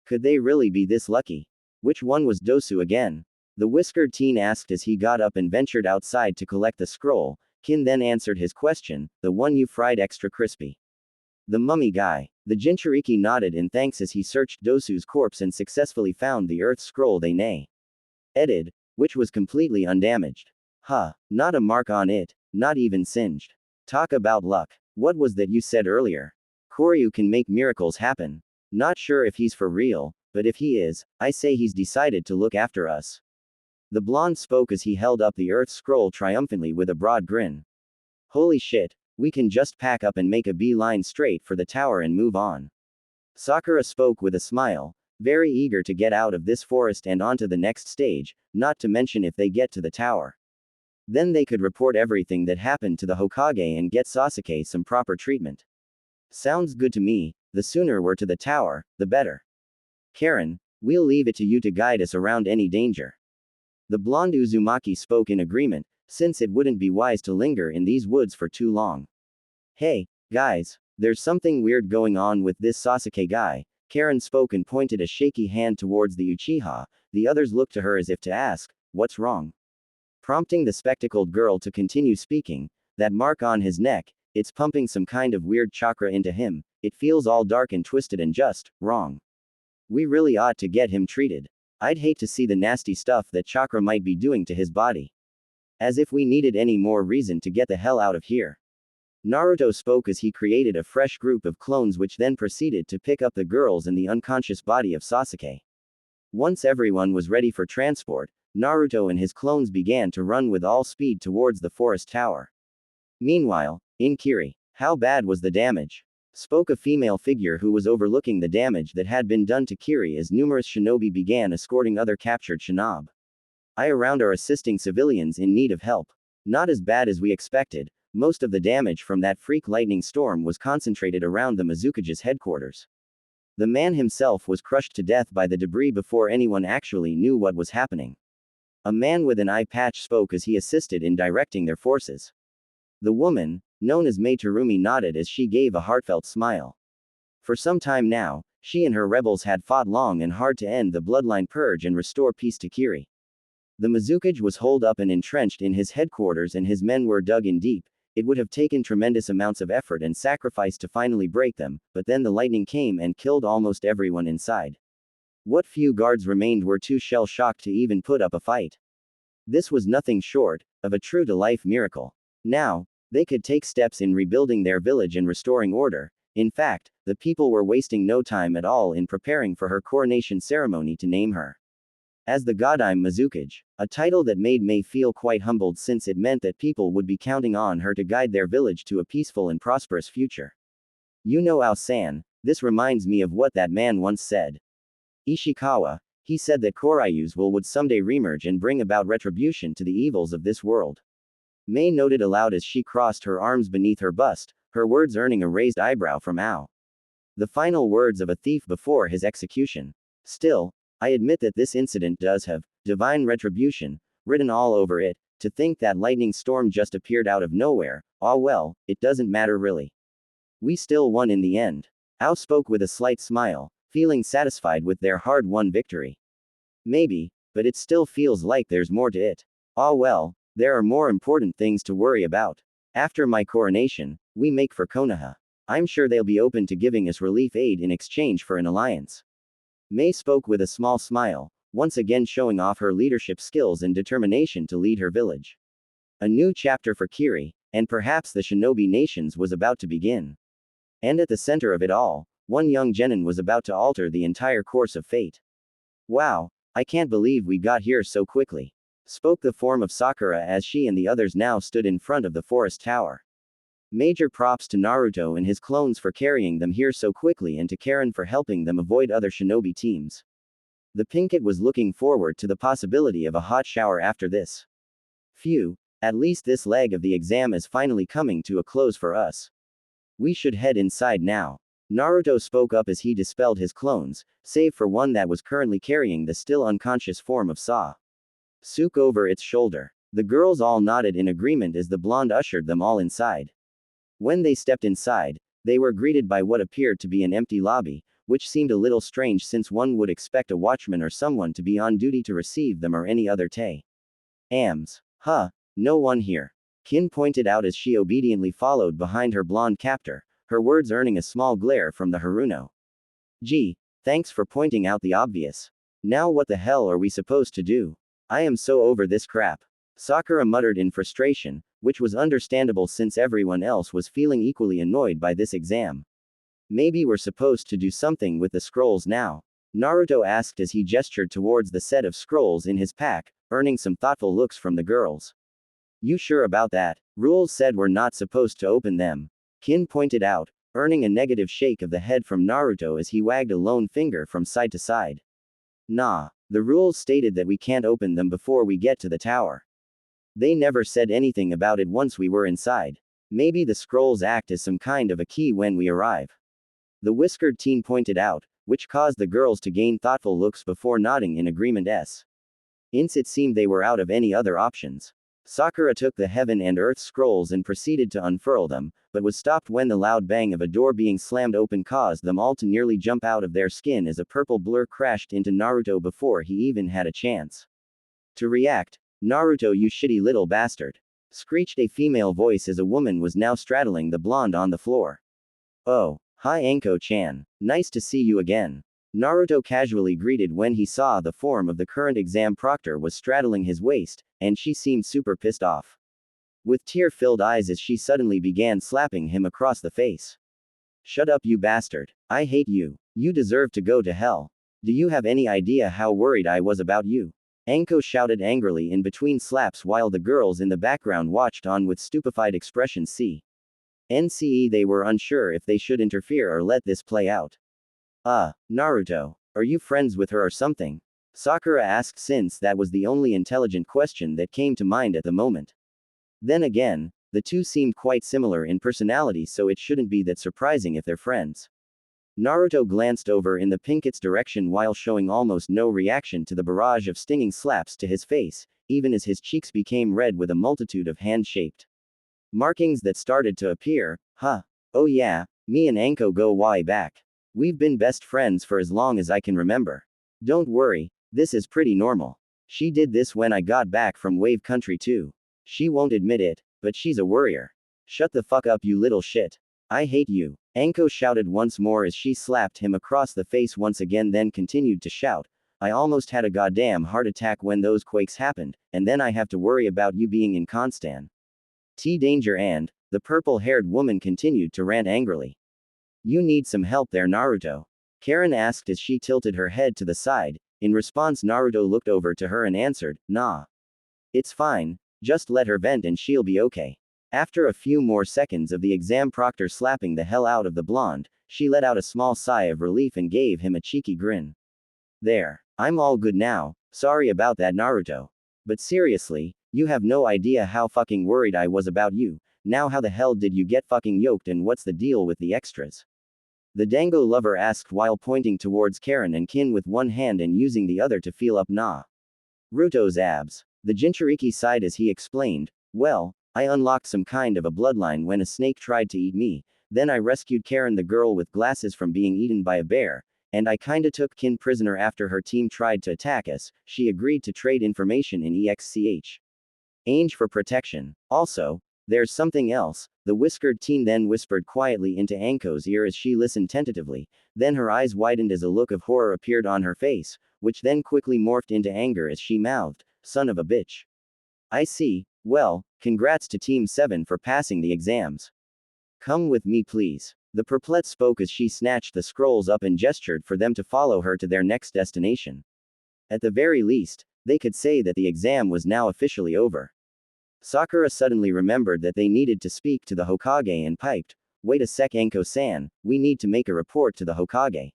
Could they really be this lucky? Which one was Dosu again? The whiskered teen asked as he got up and ventured outside to collect the scroll. Kin then answered his question, the one you fried extra crispy. The mummy guy. The Jinchuriki nodded in thanks as he searched Dosu's corpse and successfully found the earth scroll they edited, which was completely undamaged. Huh, not a mark on it, not even singed. Talk about luck. What was that you said earlier? Koryu can make miracles happen. Not sure if he's for real, but if he is, I say he's decided to look after us. The blonde spoke as he held up the earth scroll triumphantly with a broad grin. Holy shit, we can just pack up and make a beeline straight for the tower and move on. Sakura spoke with a smile, very eager to get out of this forest and onto the next stage, not to mention if they get to the tower. Then they could report everything that happened to the Hokage and get Sasuke some proper treatment. Sounds good to me, the sooner we're to the tower, the better. Karen, we'll leave it to you to guide us around any danger. The blonde Uzumaki spoke in agreement, since it wouldn't be wise to linger in these woods for too long. Hey, guys, there's something weird going on with this Sasuke guy. Karen spoke and pointed a shaky hand towards the Uchiha. The others looked to her as if to ask, what's wrong? Prompting the spectacled girl to continue speaking, that mark on his neck, it's pumping some kind of weird chakra into him, it feels all dark and twisted and just wrong. We really ought to get him treated. I'd hate to see the nasty stuff that chakra might be doing to his body. As if we needed any more reason to get the hell out of here. Naruto spoke as he created a fresh group of clones which then proceeded to pick up the girls and the unconscious body of Sasuke. Once everyone was ready for transport, Naruto and his clones began to run with all speed towards the forest tower. Meanwhile, in Kiri, how bad was the damage? Spoke a female figure who was overlooking the damage that had been done to Kiri as numerous shinobi began escorting other captured shinobi around are assisting civilians in need of help. Not as bad as we expected. Most of the damage from that freak lightning storm was concentrated around the Mizukage's headquarters. The man himself was crushed to death by the debris before anyone actually knew what was happening. A man with an eye patch spoke as he assisted in directing their forces. The woman, known as Mei Terumi, nodded as she gave a heartfelt smile. For some time now, she and her rebels had fought long and hard to end the bloodline purge and restore peace to Kiri. The Mizukage was holed up and entrenched in his headquarters and his men were dug in deep. It would have taken tremendous amounts of effort and sacrifice to finally break them, but then the lightning came and killed almost everyone inside. What few guards remained were too shell-shocked to even put up a fight. This was nothing short of a true-to-life miracle. Now, they could take steps in rebuilding their village and restoring order. In fact, the people were wasting no time at all in preparing for her coronation ceremony to name her as the Godime Mizukage, a title that made Mei feel quite humbled since it meant that people would be counting on her to guide their village to a peaceful and prosperous future. You know Ao-san, this reminds me of what that man once said. Ishikawa, he said that Koryu's will would someday reemerge and bring about retribution to the evils of this world. Mei noted aloud as she crossed her arms beneath her bust, her words earning a raised eyebrow from Ao. The final words of a thief before his execution. Still, I admit that this incident does have divine retribution written all over it. To think that lightning storm just appeared out of nowhere, ah well, it doesn't matter really. We still won in the end. Ao spoke with a slight smile, feeling satisfied with their hard-won victory. Maybe, but it still feels like there's more to it. Ah well, there are more important things to worry about. After my coronation, we make for Konoha. I'm sure they'll be open to giving us relief aid in exchange for an alliance. Mei spoke with a small smile, once again showing off her leadership skills and determination to lead her village. A new chapter for Kiri, and perhaps the shinobi nations was about to begin. And at the center of it all, one young genin was about to alter the entire course of fate. Wow, I can't believe we got here so quickly. Spoke the form of Sakura as she and the others now stood in front of the forest tower. Major props to Naruto and his clones for carrying them here so quickly and to Karen for helping them avoid other shinobi teams. The Pinkett was looking forward to the possibility of a hot shower after this. Phew, at least this leg of the exam is finally coming to a close for us. We should head inside now. Naruto spoke up as he dispelled his clones, save for one that was currently carrying the still unconscious form of Suk over its shoulder. The girls all nodded in agreement as the blonde ushered them all inside. When they stepped inside, they were greeted by what appeared to be an empty lobby, which seemed a little strange since one would expect a watchman or someone to be on duty to receive them or any other AMs. Huh, no one here. Kin pointed out as she obediently followed behind her blonde captor, her words earning a small glare from the Haruno. Gee, thanks for pointing out the obvious. Now what the hell are we supposed to do? I am so over this crap. Sakura muttered in frustration, which was understandable since everyone else was feeling equally annoyed by this exam. Maybe we're supposed to do something with the scrolls now? Naruto asked as he gestured towards the set of scrolls in his pack, earning some thoughtful looks from the girls. You sure about that? Rules said we're not supposed to open them. Kin pointed out, earning a negative shake of the head from Naruto as he wagged a lone finger from side to side. Nah, the rules stated that we can't open them before we get to the tower. They never said anything about it once we were inside. Maybe the scrolls act as some kind of a key when we arrive. The whiskered teen pointed out, which caused the girls to gain thoughtful looks before nodding in agreement. Ince it seemed they were out of any other options. Sakura took the heaven and earth scrolls and proceeded to unfurl them, but was stopped when the loud bang of a door being slammed open caused them all to nearly jump out of their skin as a purple blur crashed into Naruto before he even had a chance to react. Naruto, you shitty little bastard! Screeched a female voice as a woman was now straddling the blonde on the floor. Oh, hi Anko-chan. Nice to see you again. Naruto casually greeted when he saw the form of the current exam proctor was straddling his waist, and she seemed super pissed off. With tear-filled eyes as she suddenly began slapping him across the face. Shut up, you bastard. I hate you. You deserve to go to hell. Do you have any idea how worried I was about you? Anko shouted angrily in between slaps while the girls in the background watched on with stupefied expressions. NCE, they were unsure if they should interfere or let this play out. Naruto, are you friends with her or something? Sakura asked since that was the only intelligent question that came to mind at the moment. Then again, the two seemed quite similar in personality, so it shouldn't be that surprising if they're friends. Naruto glanced over in the Pinkett's direction while showing almost no reaction to the barrage of stinging slaps to his face, even as his cheeks became red with a multitude of hand-shaped markings that started to appear. Oh yeah, me and Anko go way back. We've been best friends for as long as I can remember. Don't worry, this is pretty normal. She did this when I got back from Wave Country too. She won't admit it, but she's a worrier. Shut the fuck up, you little shit. I hate you. Anko shouted once more as she slapped him across the face once again, then continued to shout, I almost had a goddamn heart attack when those quakes happened, and then I have to worry about you being in Constan. Danger. And the purple-haired woman continued to rant angrily. You need some help there, Naruto? Karen asked as she tilted her head to the side. In response, Naruto looked over to her and answered, nah. It's fine, just let her vent and she'll be okay. After a few more seconds of the exam proctor slapping the hell out of the blonde, she let out a small sigh of relief and gave him a cheeky grin. There. I'm all good now, sorry about that, Naruto. But seriously, you have no idea how fucking worried I was about you. Now how the hell did you get fucking yoked and what's the deal with the extras? The dango lover asked while pointing towards Karen and Kin with one hand and using the other to feel up Naruto's abs. The Jinchuriki sighed as he explained, well, I unlocked some kind of a bloodline when a snake tried to eat me, then I rescued Karen the girl with glasses from being eaten by a bear, and I kinda took Kin prisoner after her team tried to attack us. She agreed to trade information in exchange for protection. Also, there's something else, the whiskered teen then whispered quietly into Anko's ear as she listened tentatively, then her eyes widened as a look of horror appeared on her face, which then quickly morphed into anger as she mouthed, son of a bitch. I see. Well, congrats to Team 7 for passing the exams. Come with me please. The purplet spoke as she snatched the scrolls up and gestured for them to follow her to their next destination. At the very least, they could say that the exam was now officially over. Sakura suddenly remembered that they needed to speak to the Hokage and piped, "Wait a sec, Anko-san, we need to make a report to the Hokage."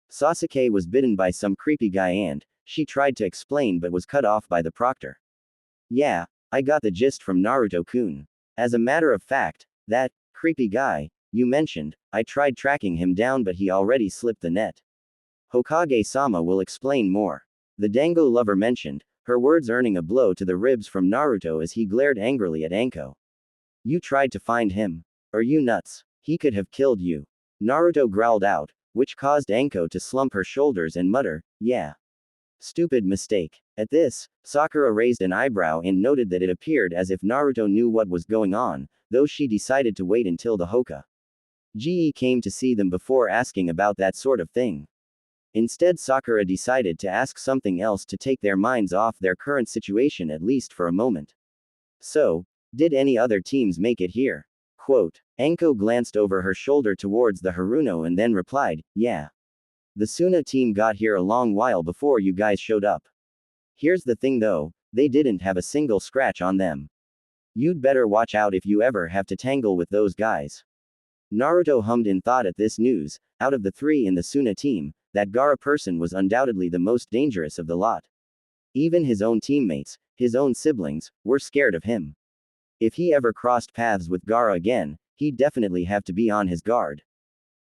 Sasuke was bitten by some creepy guy and, she tried to explain but was cut off by the proctor. "Yeah, I got the gist from Naruto-kun. As a matter of fact, that creepy guy you mentioned, I tried tracking him down but he already slipped the net. Hokage-sama will explain more." The Dango lover mentioned, her words earning a blow to the ribs from Naruto as he glared angrily at Anko. "You tried to find him? Are you nuts? He could have killed you." Naruto growled out, which caused Anko to slump her shoulders and mutter, "Yeah. Stupid mistake." At this, Sakura raised an eyebrow and noted that it appeared as if Naruto knew what was going on, though she decided to wait until the Hokage came to see them before asking about that sort of thing. Instead, Sakura decided to ask something else to take their minds off their current situation at least for a moment. "So, did any other teams make it here?" Quote. Anko glanced over her shoulder towards the Haruno and then replied, "Yeah. The Suna team got here a long while before you guys showed up. Here's the thing though, they didn't have a single scratch on them. You'd better watch out if you ever have to tangle with those guys." Naruto hummed in thought at this news. Out of the three in the Suna team, that Gaara person was undoubtedly the most dangerous of the lot. Even his own teammates, his own siblings, were scared of him. If he ever crossed paths with Gaara again, he'd definitely have to be on his guard.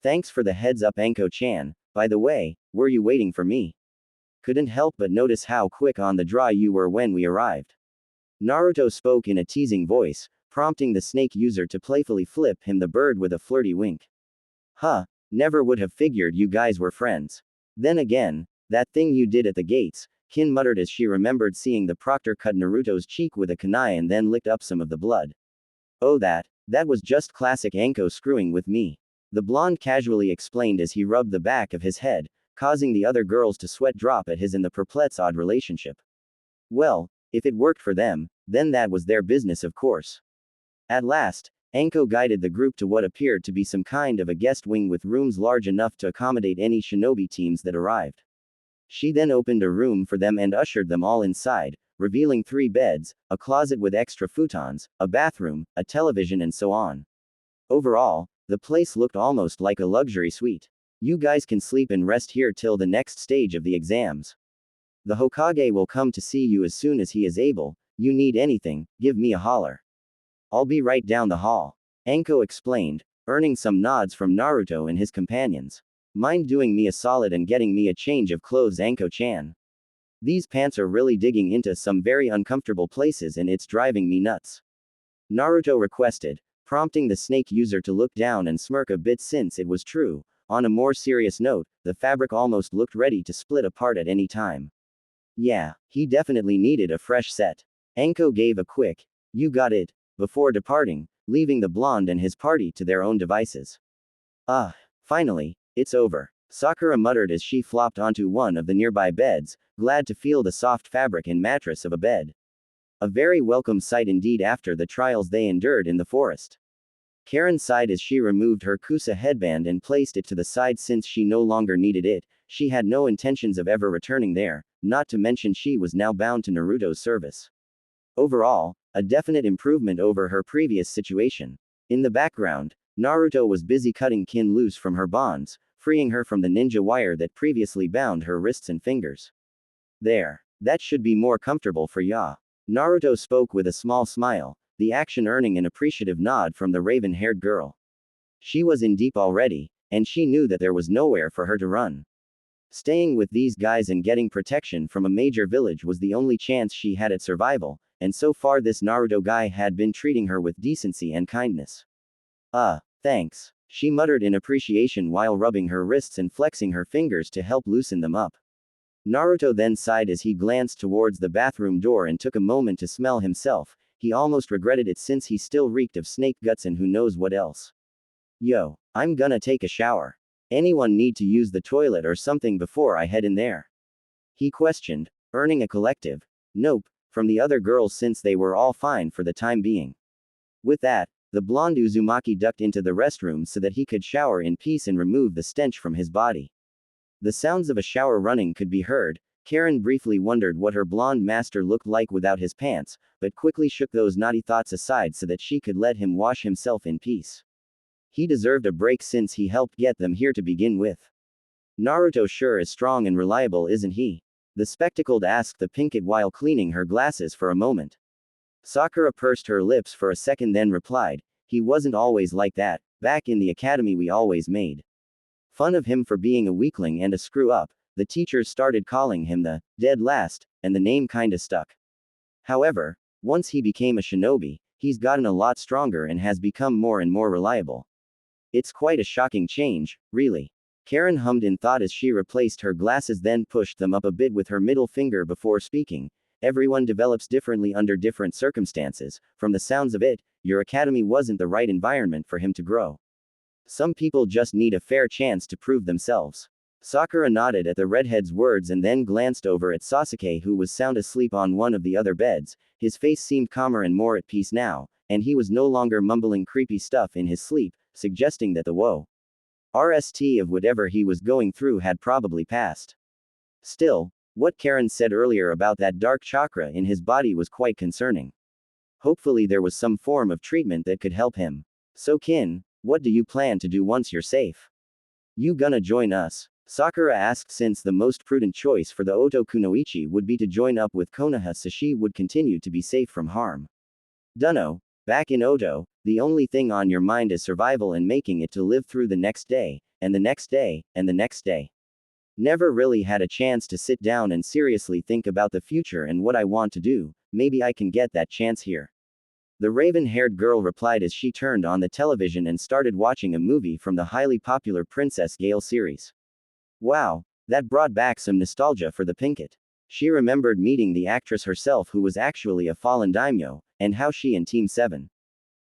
"Thanks for the heads up, Anko-chan. By the way, were you waiting for me? Couldn't help but notice how quick on the draw you were when we arrived." Naruto spoke in a teasing voice, prompting the snake user to playfully flip him the bird with a flirty wink. "Huh, never would have figured you guys were friends. Then again, that thing you did at the gates," Kin muttered as she remembered seeing the proctor cut Naruto's cheek with a kunai and then licked up some of the blood. "Oh, that was just classic Anko screwing with me," the blonde casually explained as he rubbed the back of his head, causing the other girls to sweat drop at his and the perplexed odd relationship. Well, if it worked for them, then that was their business, of course. At last, Anko guided the group to what appeared to be some kind of a guest wing with rooms large enough to accommodate any shinobi teams that arrived. She then opened a room for them and ushered them all inside, revealing 3 beds, a closet with extra futons, a bathroom, a television and so on. Overall, the place looked almost like a luxury suite. "You guys can sleep and rest here till the next stage of the exams. The Hokage will come to see you as soon as he is able. You need anything, give me a holler. I'll be right down the hall," Anko explained, earning some nods from Naruto and his companions. "Mind doing me a solid and getting me a change of clothes, Anko-chan? These pants are really digging into some very uncomfortable places and it's driving me nuts," Naruto requested, prompting the snake user to look down and smirk a bit since it was true. On a more serious note, the fabric almost looked ready to split apart at any time. Yeah, he definitely needed a fresh set. Anko gave a quick, "You got it," before departing, leaving the blonde and his party to their own devices. Finally, it's over," Sakura muttered as she flopped onto one of the nearby beds, glad to feel the soft fabric and mattress of a bed. A very welcome sight indeed after the trials they endured in the forest. Karen sighed as she removed her Kusa headband and placed it to the side since she no longer needed it. She had no intentions of ever returning there, not to mention she was now bound to Naruto's service. Overall, a definite improvement over her previous situation. In the background, Naruto was busy cutting Kin loose from her bonds, freeing her from the ninja wire that previously bound her wrists and fingers. "There. That should be more comfortable for ya." Naruto spoke with a small smile, the action earning an appreciative nod from the raven-haired girl. She was in deep already, and she knew that there was nowhere for her to run. Staying with these guys and getting protection from a major village was the only chance she had at survival, and so far this Naruto guy had been treating her with decency and kindness. Thanks," she muttered in appreciation while rubbing her wrists and flexing her fingers to help loosen them up. Naruto then sighed as he glanced towards the bathroom door and took a moment to smell himself. He almost regretted it since he still reeked of snake guts and who knows what else. "Yo, I'm gonna take a shower. Anyone need to use the toilet or something before I head in there?" he questioned, earning a collective "Nope" from the other girls since they were all fine for the time being. With that, the blonde Uzumaki ducked into the restroom so that he could shower in peace and remove the stench from his body. The sounds of a shower running could be heard, Karen briefly wondered what her blonde master looked like without his pants, but quickly shook those naughty thoughts aside so that she could let him wash himself in peace. He deserved a break since he helped get them here to begin with. Naruto sure is strong and reliable, isn't he? The spectacled asked the pinkett while cleaning her glasses for a moment. Sakura pursed her lips for a second then replied, he wasn't always like that. Back in the academy we always made fun of him for being a weakling and a screw-up. The teachers started calling him the dead last, and the name kinda stuck. However, once he became a shinobi, he's gotten a lot stronger and has become more and more reliable. It's quite a shocking change, really. Karen hummed in thought as she replaced her glasses then pushed them up a bit with her middle finger before speaking. Everyone develops differently under different circumstances. From the sounds of it, your academy wasn't the right environment for him to grow. Some people just need a fair chance to prove themselves. Sakura nodded at the redhead's words and then glanced over at Sasuke, who was sound asleep on one of the other beds. His face seemed calmer and more at peace now, and he was no longer mumbling creepy stuff in his sleep, suggesting that the worst of whatever he was going through had probably passed. Still, what Karen said earlier about that dark chakra in his body was quite concerning. Hopefully there was some form of treatment that could help him. So Kin, what do you plan to do once you're safe? You gonna join us? Sakura asked, since the most prudent choice for the Oto Kunoichi would be to join up with Konoha so she would continue to be safe from harm. Dunno, back in Oto, the only thing on your mind is survival and making it to live through the next day, and the next day, and the next day. Never really had a chance to sit down and seriously think about the future and what I want to do. Maybe I can get that chance here. The raven-haired girl replied as she turned on the television and started watching a movie from the highly popular Princess Gale series. Wow, that brought back some nostalgia for the pinkett. She remembered meeting the actress herself, who was actually a fallen daimyo, and how she and Team 7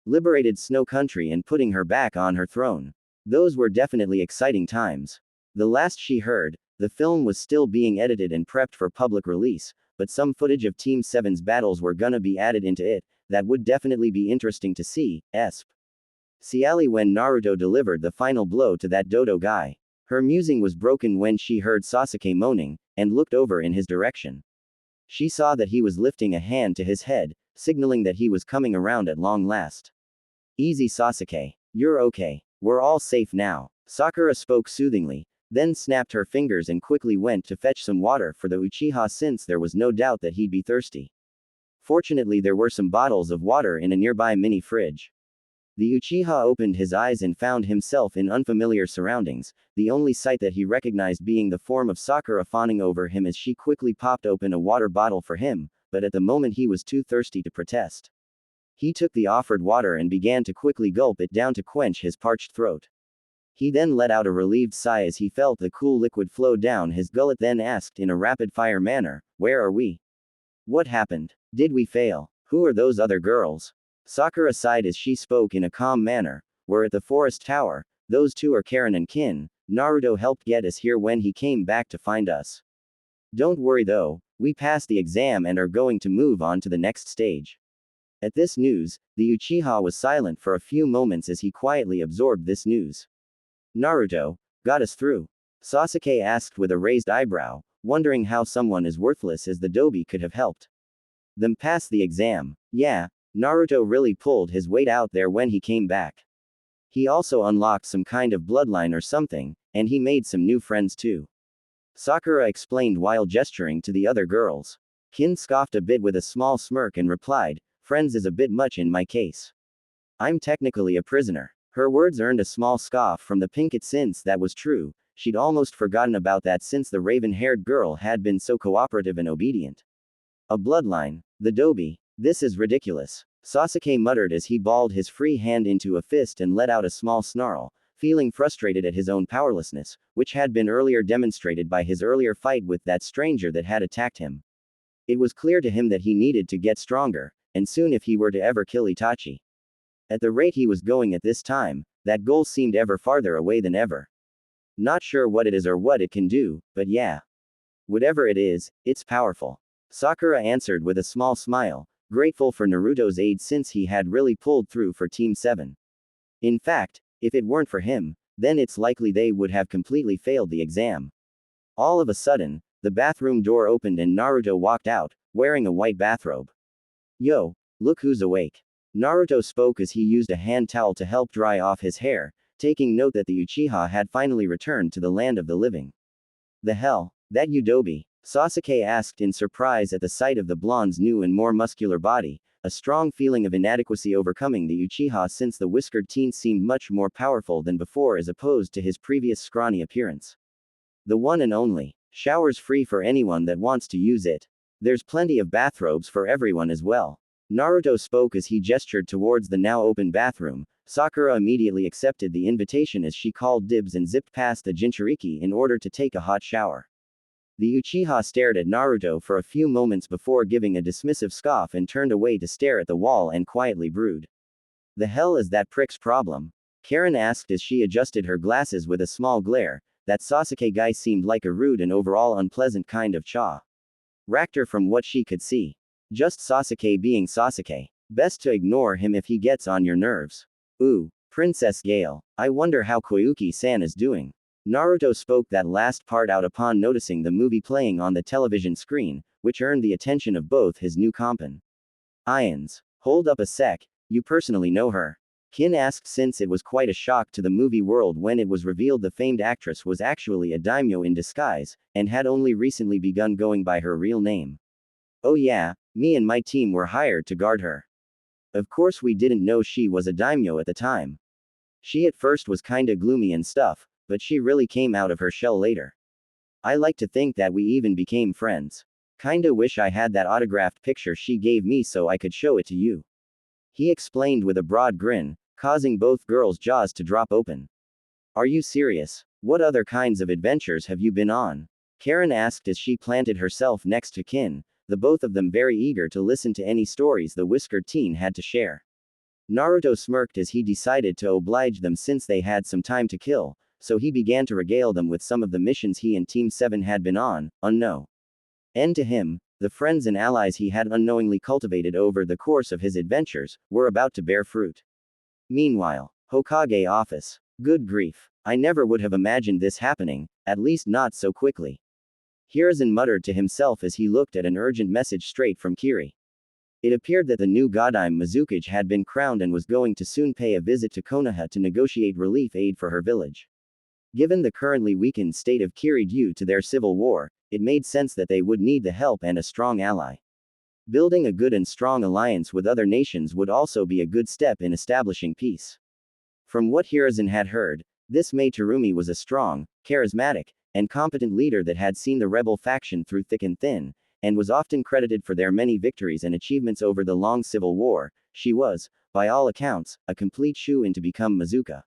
liberated Snow Country and putting her back on her throne. Those were definitely exciting times. The last she heard, the film was still being edited and prepped for public release, but some footage of Team 7's battles were gonna be added into it. That would definitely be interesting to see. Ciali when Naruto delivered the final blow to that dodo guy. Her musing was broken when she heard Sasuke moaning, and looked over in his direction. She saw that he was lifting a hand to his head, signaling that he was coming around at long last. Easy Sasuke. You're okay. We're all safe now. Sakura spoke soothingly, then snapped her fingers and quickly went to fetch some water for the Uchiha since there was no doubt that he'd be thirsty. Fortunately there were some bottles of water in a nearby mini fridge. The Uchiha opened his eyes and found himself in unfamiliar surroundings, the only sight that he recognized being the form of Sakura fawning over him as she quickly popped open a water bottle for him, but at the moment he was too thirsty to protest. He took the offered water and began to quickly gulp it down to quench his parched throat. He then let out a relieved sigh as he felt the cool liquid flow down his gullet, then asked in a rapid-fire manner, "Where are we? What happened? Did we fail? Who are those other girls?" Sakura sighed as she spoke in a calm manner. "We're at the forest tower. Those two are Karen and Kin. Naruto helped get us here when he came back to find us. Don't worry though, we passed the exam and are going to move on to the next stage." At this news, the Uchiha was silent for a few moments as he quietly absorbed this news. "Naruto got us through?" Sasuke asked with a raised eyebrow, wondering how someone as worthless as the Dobi could have helped them pass the exam. Yeah, Naruto really pulled his weight out there when he came back. He also unlocked some kind of bloodline or something, and he made some new friends too. Sakura explained while gesturing to the other girls. Kin scoffed a bit with a small smirk and replied, "Friends is a bit much in my case. I'm technically a prisoner." Her words earned a small scoff from the pinkett since that was true. She'd almost forgotten about that since the raven-haired girl had been so cooperative and obedient. A bloodline. The Dobi. This is ridiculous. Sasuke muttered as he balled his free hand into a fist and let out a small snarl, feeling frustrated at his own powerlessness, which had been earlier demonstrated by his earlier fight with that stranger that had attacked him. It was clear to him that he needed to get stronger, and soon if he were to ever kill Itachi. At the rate he was going at this time, that goal seemed ever farther away than ever. Not sure what it is or what it can do, but yeah. Whatever it is, it's powerful. Sakura answered with a small smile, grateful for Naruto's aid since he had really pulled through for Team 7. In fact, if it weren't for him, then it's likely they would have completely failed the exam. All of a sudden, the bathroom door opened and Naruto walked out, wearing a white bathrobe. Yo, look who's awake. Naruto spoke as he used a hand towel to help dry off his hair, taking note that the Uchiha had finally returned to the land of the living. The hell? That Udobi? Sasuke asked in surprise at the sight of the blonde's new and more muscular body, a strong feeling of inadequacy overcoming the Uchiha since the whiskered teen seemed much more powerful than before as opposed to his previous scrawny appearance. The one and only. Showers free for anyone that wants to use it. There's plenty of bathrobes for everyone as well. Naruto spoke as he gestured towards the now open bathroom. Sakura immediately accepted the invitation as she called dibs and zipped past the Jinchuriki in order to take a hot shower. The Uchiha stared at Naruto for a few moments before giving a dismissive scoff and turned away to stare at the wall and quietly brood. The hell is that prick's problem? Karen asked as she adjusted her glasses with a small glare. That Sasuke guy seemed like a rude and overall unpleasant kind of character from what she could see. Just Sasuke being Sasuke. Best to ignore him if he gets on your nerves. Ooh, Princess Gale. I wonder how Koyuki-san is doing. Naruto spoke that last part out upon noticing the movie playing on the television screen, which earned the attention of both his new companions. Hold up a sec, you personally know her? Kin asked since it was quite a shock to the movie world when it was revealed the famed actress was actually a daimyo in disguise, and had only recently begun going by her real name. Oh yeah, me and my team were hired to guard her. Of course we didn't know she was a daimyo at the time. She at first was kinda gloomy and stuff, but she really came out of her shell later. I like to think that we even became friends. Kinda wish I had that autographed picture she gave me so I could show it to you. He explained with a broad grin, causing both girls' jaws to drop open. Are you serious? What other kinds of adventures have you been on? Karen asked as she planted herself next to Kin, the both of them very eager to listen to any stories the whiskered teen had to share. Naruto smirked as he decided to oblige them since they had some time to kill, so he began to regale them with some of the missions he and Team 7 had been on, unknown. And to him, the friends and allies he had unknowingly cultivated over the course of his adventures, were about to bear fruit. Meanwhile, Hokage office. Good grief. I never would have imagined this happening, at least not so quickly. Hiruzen muttered to himself as he looked at an urgent message straight from Kiri. It appeared that the new Godime Mizukage had been crowned and was going to soon pay a visit to Konoha to negotiate relief aid for her village. Given the currently weakened state of Kiri due to their civil war, it made sense that they would need the help and a strong ally. Building a good and strong alliance with other nations would also be a good step in establishing peace. From what Hiruzen had heard, this Mei Terumi was a strong, charismatic, and competent leader that had seen the rebel faction through thick and thin, and was often credited for their many victories and achievements over the long civil war. She was, by all accounts, a complete shoo-in to become Mizuka.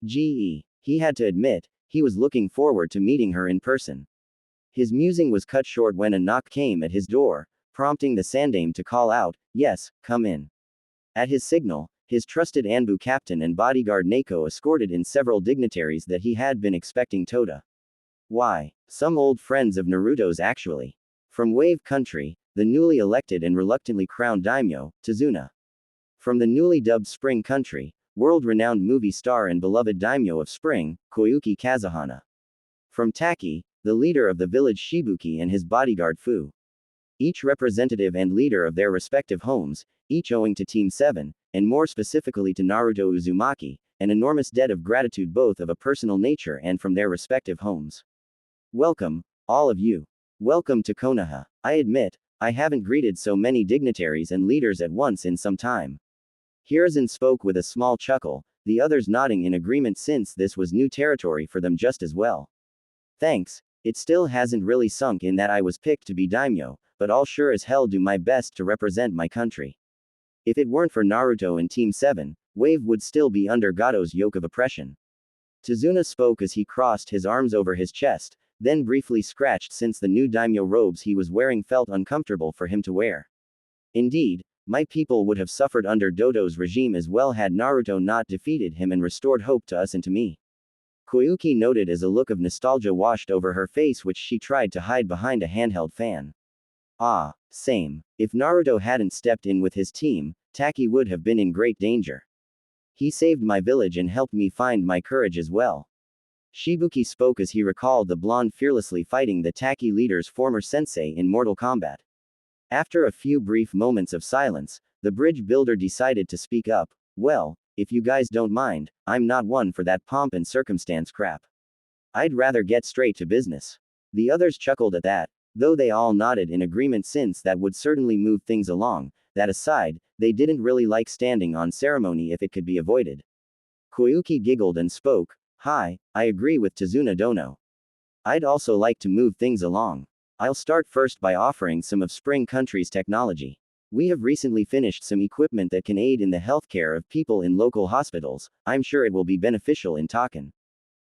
He had to admit, he was looking forward to meeting her in person. His musing was cut short when a knock came at his door, prompting the Sandame to call out, "Yes, come in." At his signal, his trusted Anbu captain and bodyguard Neko escorted in several dignitaries that he had been expecting Tota. Why, some old friends of Naruto's actually. From Wave Country, the newly elected and reluctantly crowned daimyo, Tazuna. From the newly dubbed Spring Country, world-renowned movie star and beloved daimyo of Spring, Koyuki Kazuhana. From Taki, the leader of the village Shibuki and his bodyguard Fu. Each representative and leader of their respective homes, each owing to Team 7, and more specifically to Naruto Uzumaki, an enormous debt of gratitude both of a personal nature and from their respective homes. Welcome, all of you. Welcome to Konoha. I admit, I haven't greeted so many dignitaries and leaders at once in some time. Hiruzen spoke with a small chuckle, the others nodding in agreement since this was new territory for them just as well. Thanks, it still hasn't really sunk in that I was picked to be daimyo, but I'll sure as hell do my best to represent my country. If it weren't for Naruto and Team 7, Wave would still be under Gato's yoke of oppression. Tazuna spoke as he crossed his arms over his chest, then briefly scratched since the new daimyo robes he was wearing felt uncomfortable for him to wear. Indeed, my people would have suffered under Dodo's regime as well had Naruto not defeated him and restored hope to us and to me. Koyuki noted as a look of nostalgia washed over her face which she tried to hide behind a handheld fan. Ah, same. If Naruto hadn't stepped in with his team, Taki would have been in great danger. He saved my village and helped me find my courage as well. Shibuki spoke as he recalled the blonde fearlessly fighting the Taki leader's former sensei in Mortal Kombat. After a few brief moments of silence, the bridge builder decided to speak up. Well, if you guys don't mind, I'm not one for that pomp and circumstance crap. I'd rather get straight to business. The others chuckled at that, though they all nodded in agreement since that would certainly move things along. That aside, they didn't really like standing on ceremony if it could be avoided. Koyuki giggled and spoke. Hi, I agree with Tazuna Dono. I'd also like to move things along. I'll start first by offering some of Spring Country's technology. We have recently finished some equipment that can aid in the healthcare of people in local hospitals. I'm sure it will be beneficial in Taken.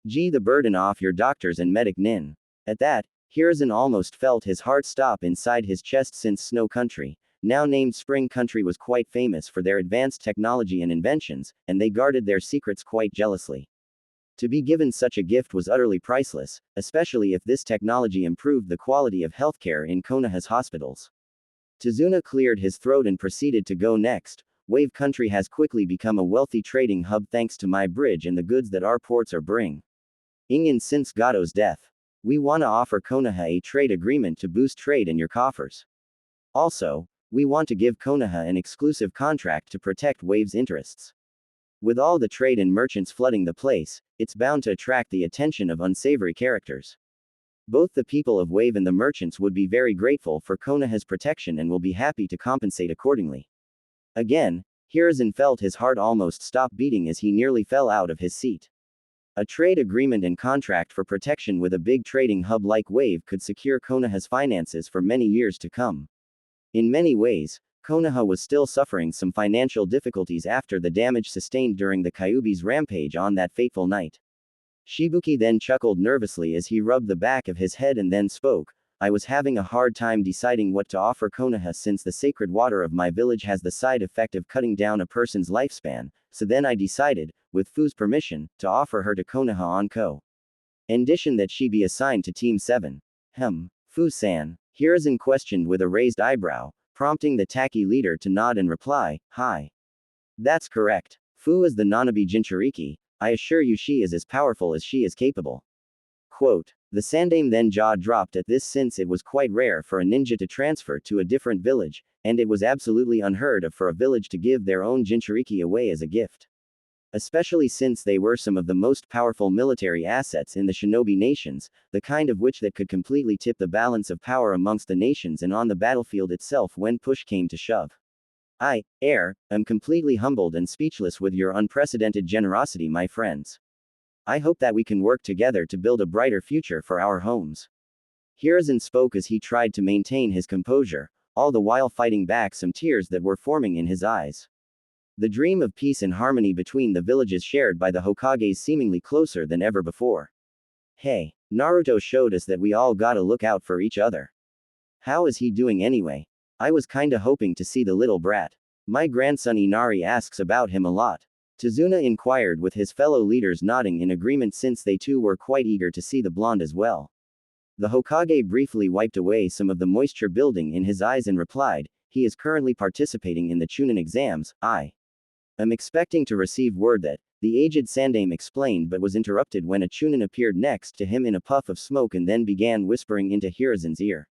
Gee, the burden off your doctors and medic nin. At that, Hiruzen almost felt his heart stop inside his chest since Snow Country, now named Spring Country, was quite famous for their advanced technology and inventions, and they guarded their secrets quite jealously. To be given such a gift was utterly priceless, especially if this technology improved the quality of healthcare in Konoha's hospitals. Tazuna cleared his throat and proceeded to go next. Wave Country has quickly become a wealthy trading hub thanks to my bridge and the goods that our ports are bring. In since Gato's death. We wanna offer Konoha a trade agreement to boost trade in your coffers. Also, we want to give Konoha an exclusive contract to protect Wave's interests. With all the trade and merchants flooding the place, it's bound to attract the attention of unsavory characters. Both the people of Wave and the merchants would be very grateful for Konoha's protection and will be happy to compensate accordingly. Again, Hiruzen felt his heart almost stop beating as he nearly fell out of his seat. A trade agreement and contract for protection with a big trading hub like Wave could secure Konoha's finances for many years to come. In many ways, Konoha was still suffering some financial difficulties after the damage sustained during the Kyuubi's rampage on that fateful night. Shibuki then chuckled nervously as he rubbed the back of his head and then spoke. I was having a hard time deciding what to offer Konoha since the sacred water of my village has the side effect of cutting down a person's lifespan, so then I decided, with Fu's permission, to offer her to Konoha Anko. Condition that she be assigned to Team 7. Fu-san, Hiruzen questioned with a raised eyebrow, prompting the Taki leader to nod and reply, hi. That's correct. Fu is the Nanabi Jinchuriki. I assure you she is as powerful as she is capable. Quote. The Sandaime then jaw dropped at this since it was quite rare for a ninja to transfer to a different village, and it was absolutely unheard of for a village to give their own Jinchuriki away as a gift. Especially since they were some of the most powerful military assets in the shinobi nations, the kind of which that could completely tip the balance of power amongst the nations and on the battlefield itself when push came to shove. I am completely humbled and speechless with your unprecedented generosity, my friends. I hope that we can work together to build a brighter future for our homes. Hiruzen spoke as he tried to maintain his composure, all the while fighting back some tears that were forming in his eyes. The dream of peace and harmony between the villages shared by the Hokages seemingly closer than ever before. Hey, Naruto showed us that we all gotta look out for each other. How is he doing anyway? I was kinda hoping to see the little brat. My grandson Inari asks about him a lot. Tazuna inquired with his fellow leaders nodding in agreement since they too were quite eager to see the blonde as well. The Hokage briefly wiped away some of the moisture building in his eyes and replied, he is currently participating in the Chunin exams. I am expecting to receive word that, the aged Sandaime explained but was interrupted when a Chunin appeared next to him in a puff of smoke and then began whispering into Hiruzen's ear.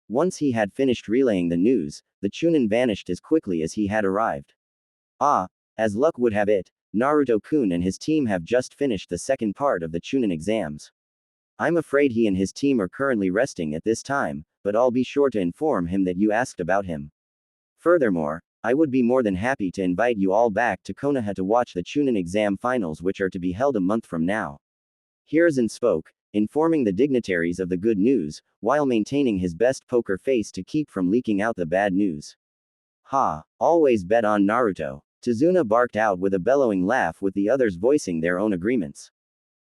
Once he had finished relaying the news, the Chunin vanished as quickly as he had arrived. As luck would have it, Naruto-kun and his team have just finished the second part of the Chunin exams. I'm afraid he and his team are currently resting at this time, but I'll be sure to inform him that you asked about him. Furthermore, I would be more than happy to invite you all back to Konoha to watch the Chunin exam finals, which are to be held a month from now. Hiruzen spoke, informing the dignitaries of the good news, while maintaining his best poker face to keep from leaking out the bad news. Always bet on Naruto. Tazuna barked out with a bellowing laugh, with the others voicing their own agreements.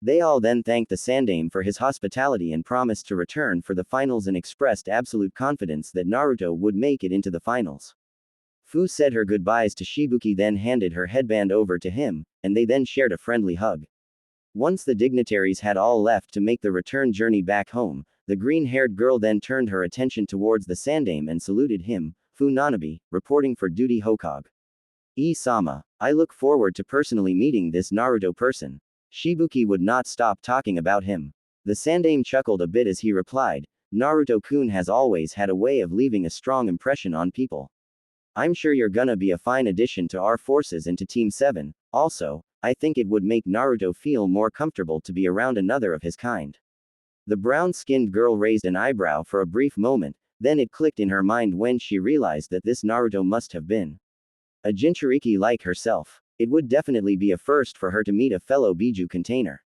They all then thanked the Sandaime for his hospitality and promised to return for the finals and expressed absolute confidence that Naruto would make it into the finals. Fu said her goodbyes to Shibuki, then handed her headband over to him, and they then shared a friendly hug. Once the dignitaries had all left to make the return journey back home, the green-haired girl then turned her attention towards the Sandaime and saluted him. Fu Nanabi, reporting for duty Hokage. Sama, I look forward to personally meeting this Naruto person. Shibuki would not stop talking about him. The Sandaime chuckled a bit as he replied, Naruto-kun has always had a way of leaving a strong impression on people. I'm sure you're gonna be a fine addition to our forces and to Team 7, also, I think it would make Naruto feel more comfortable to be around another of his kind. The brown-skinned girl raised an eyebrow for a brief moment, then it clicked in her mind when she realized that this Naruto must have been a Jinchuriki like herself. It would definitely be a first for her to meet a fellow Biju container.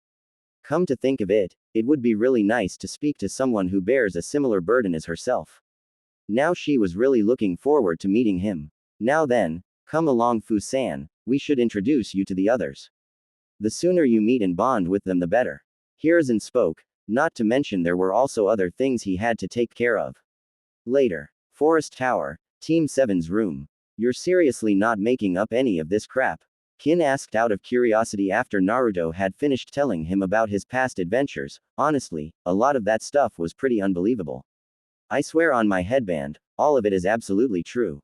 Come to think of it, it would be really nice to speak to someone who bears a similar burden as herself. Now she was really looking forward to meeting him. Now then, come along Fu-san, we should introduce you to the others. The sooner you meet and bond with them the better. Hiruzen spoke, not to mention there were also other things he had to take care of. Later. Forest Tower, Team 7's room. You're seriously not making up any of this crap? Kin asked out of curiosity after Naruto had finished telling him about his past adventures. Honestly, a lot of that stuff was pretty unbelievable. I swear on my headband, all of it is absolutely true.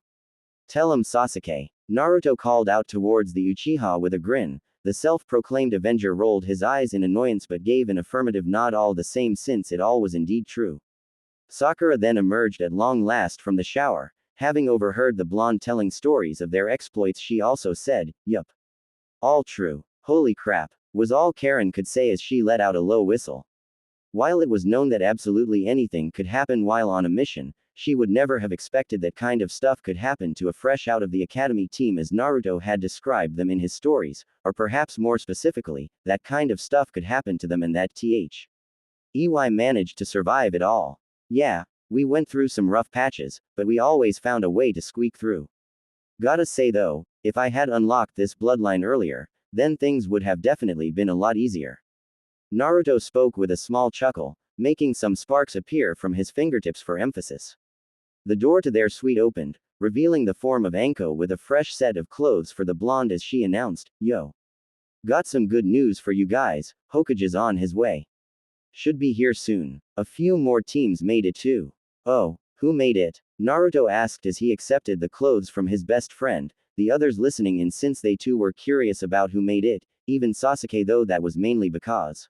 Tell him Sasuke. Naruto called out towards the Uchiha with a grin. The self-proclaimed Avenger rolled his eyes in annoyance but gave an affirmative nod all the same since it all was indeed true. Sakura then emerged at long last from the shower. Having overheard the blonde telling stories of their exploits, she also said, yup. All true. Holy crap, was all Karen could say as she let out a low whistle. While it was known that absolutely anything could happen while on a mission, she would never have expected that kind of stuff could happen to a fresh out of the academy team as Naruto had described them in his stories, or perhaps more specifically, that kind of stuff could happen to them and that EY managed to survive it all. Yeah, we went through some rough patches, but we always found a way to squeak through. Gotta say though, if I had unlocked this bloodline earlier, then things would have definitely been a lot easier. Naruto spoke with a small chuckle, making some sparks appear from his fingertips for emphasis. The door to their suite opened, revealing the form of Anko with a fresh set of clothes for the blonde as she announced, Yo. Got some good news for you guys, Hokage's on his way. Should be here soon. A few more teams made it too. Oh, who made it? Naruto asked as he accepted the clothes from his best friend, the others listening in since they too were curious about who made it, even Sasuke though that was mainly because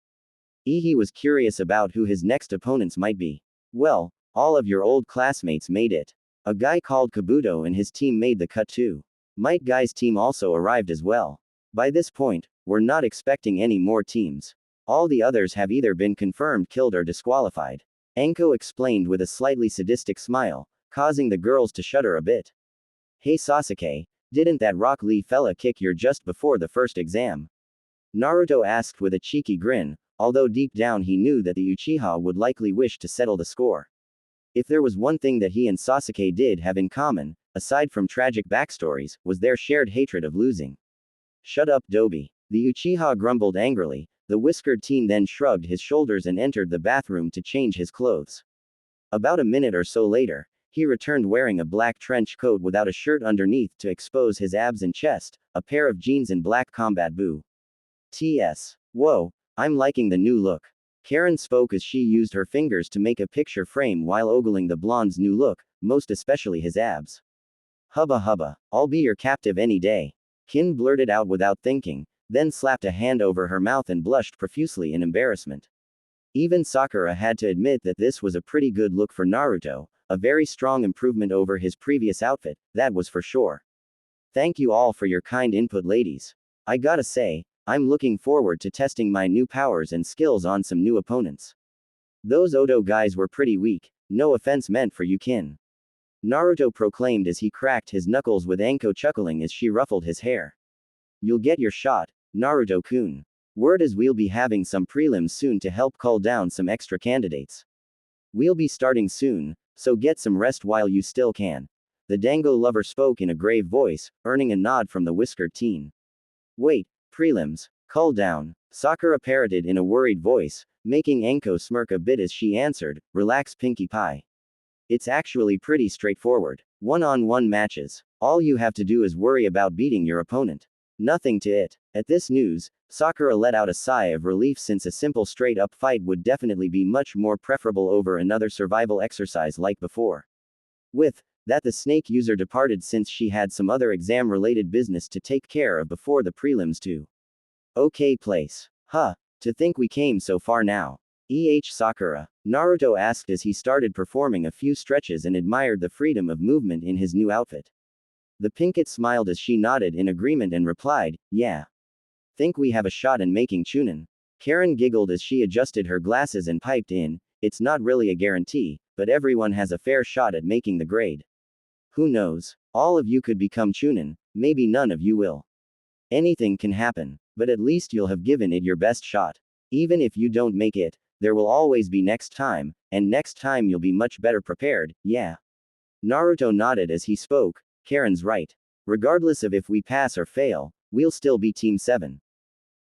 he was curious about who his next opponents might be. Well, all of your old classmates made it. A guy called Kabuto and his team made the cut too. Might Guy's team also arrived as well. By this point, we're not expecting any more teams. All the others have either been confirmed killed or disqualified. Anko explained with a slightly sadistic smile, causing the girls to shudder a bit. Hey Sasuke, didn't that Rock Lee fella kick your just before the first exam? Naruto asked with a cheeky grin, although deep down he knew that the Uchiha would likely wish to settle the score. If there was one thing that he and Sasuke did have in common, aside from tragic backstories, was their shared hatred of losing. Shut up, Dobi. The Uchiha grumbled angrily. The whiskered teen then shrugged his shoulders and entered the bathroom to change his clothes. About a minute or so later, he returned wearing a black trench coat without a shirt underneath to expose his abs and chest, a pair of jeans and black combat boots. Whoa, I'm liking the new look. Karen spoke as she used her fingers to make a picture frame while ogling the blonde's new look, most especially his abs. Hubba hubba, I'll be your captive any day. Kin blurted out without thinking, then slapped a hand over her mouth and blushed profusely in embarrassment. Even Sakura had to admit that this was a pretty good look for Naruto, a very strong improvement over his previous outfit, that was for sure. Thank you all for your kind input, ladies. I gotta say, I'm looking forward to testing my new powers and skills on some new opponents. Those Odo guys were pretty weak, no offense meant for you, Kin. Naruto proclaimed as he cracked his knuckles with Anko chuckling as she ruffled his hair. You'll get your shot, Naruto-kun. Word is we'll be having some prelims soon to help cull down some extra candidates. We'll be starting soon, so get some rest while you still can. The Dango lover spoke in a grave voice, earning a nod from the whiskered teen. Wait, prelims, cull down, Sakura parroted in a worried voice, making Anko smirk a bit as she answered, relax Pinkie Pie. It's actually pretty straightforward. One-on-one matches. All you have to do is worry about beating your opponent. Nothing to it. At this news, Sakura let out a sigh of relief since a simple straight-up fight would definitely be much more preferable over another survival exercise like before. With that, the snake user departed since she had some other exam-related business to take care of before the prelims too. Okay place. Huh, to think we came so far now. Sakura. Naruto asked as he started performing a few stretches and admired the freedom of movement in his new outfit. The Pinkett smiled as she nodded in agreement and replied, yeah. Think we have a shot in making Chunin. Karen giggled as she adjusted her glasses and piped in, it's not really a guarantee, but everyone has a fair shot at making the grade. Who knows? All of you could become Chunin, maybe none of you will. Anything can happen, but at least you'll have given it your best shot. Even if you don't make it, there will always be next time, and next time you'll be much better prepared, yeah. Naruto nodded as he spoke, Karen's right. Regardless of if we pass or fail, we'll still be Team 7.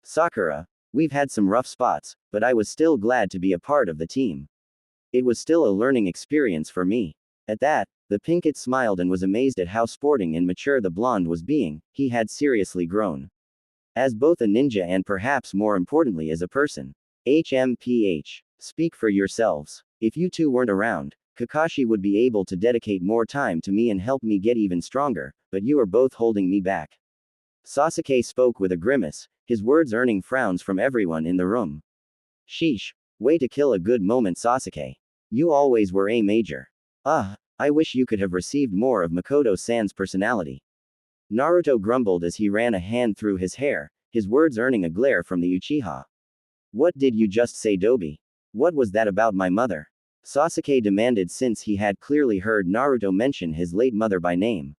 Sakura, we've had some rough spots, but I was still glad to be a part of the team. It was still a learning experience for me. At that, the Pinkett smiled and was amazed at how sporting and mature the blonde was being, he had seriously grown. As both a ninja and perhaps more importantly as a person. HMPH. Speak for yourselves. If you two weren't around, Kakashi would be able to dedicate more time to me and help me get even stronger, but you are both holding me back. Sasuke spoke with a grimace, his words earning frowns from everyone in the room. Sheesh. Way to kill a good moment, Sasuke. You always were a major. I wish you could have received more of Makoto-san's personality. Naruto grumbled as he ran a hand through his hair, his words earning a glare from the Uchiha. What did you just say, Dobi? What was that about my mother? Sasuke demanded since he had clearly heard Naruto mention his late mother by name.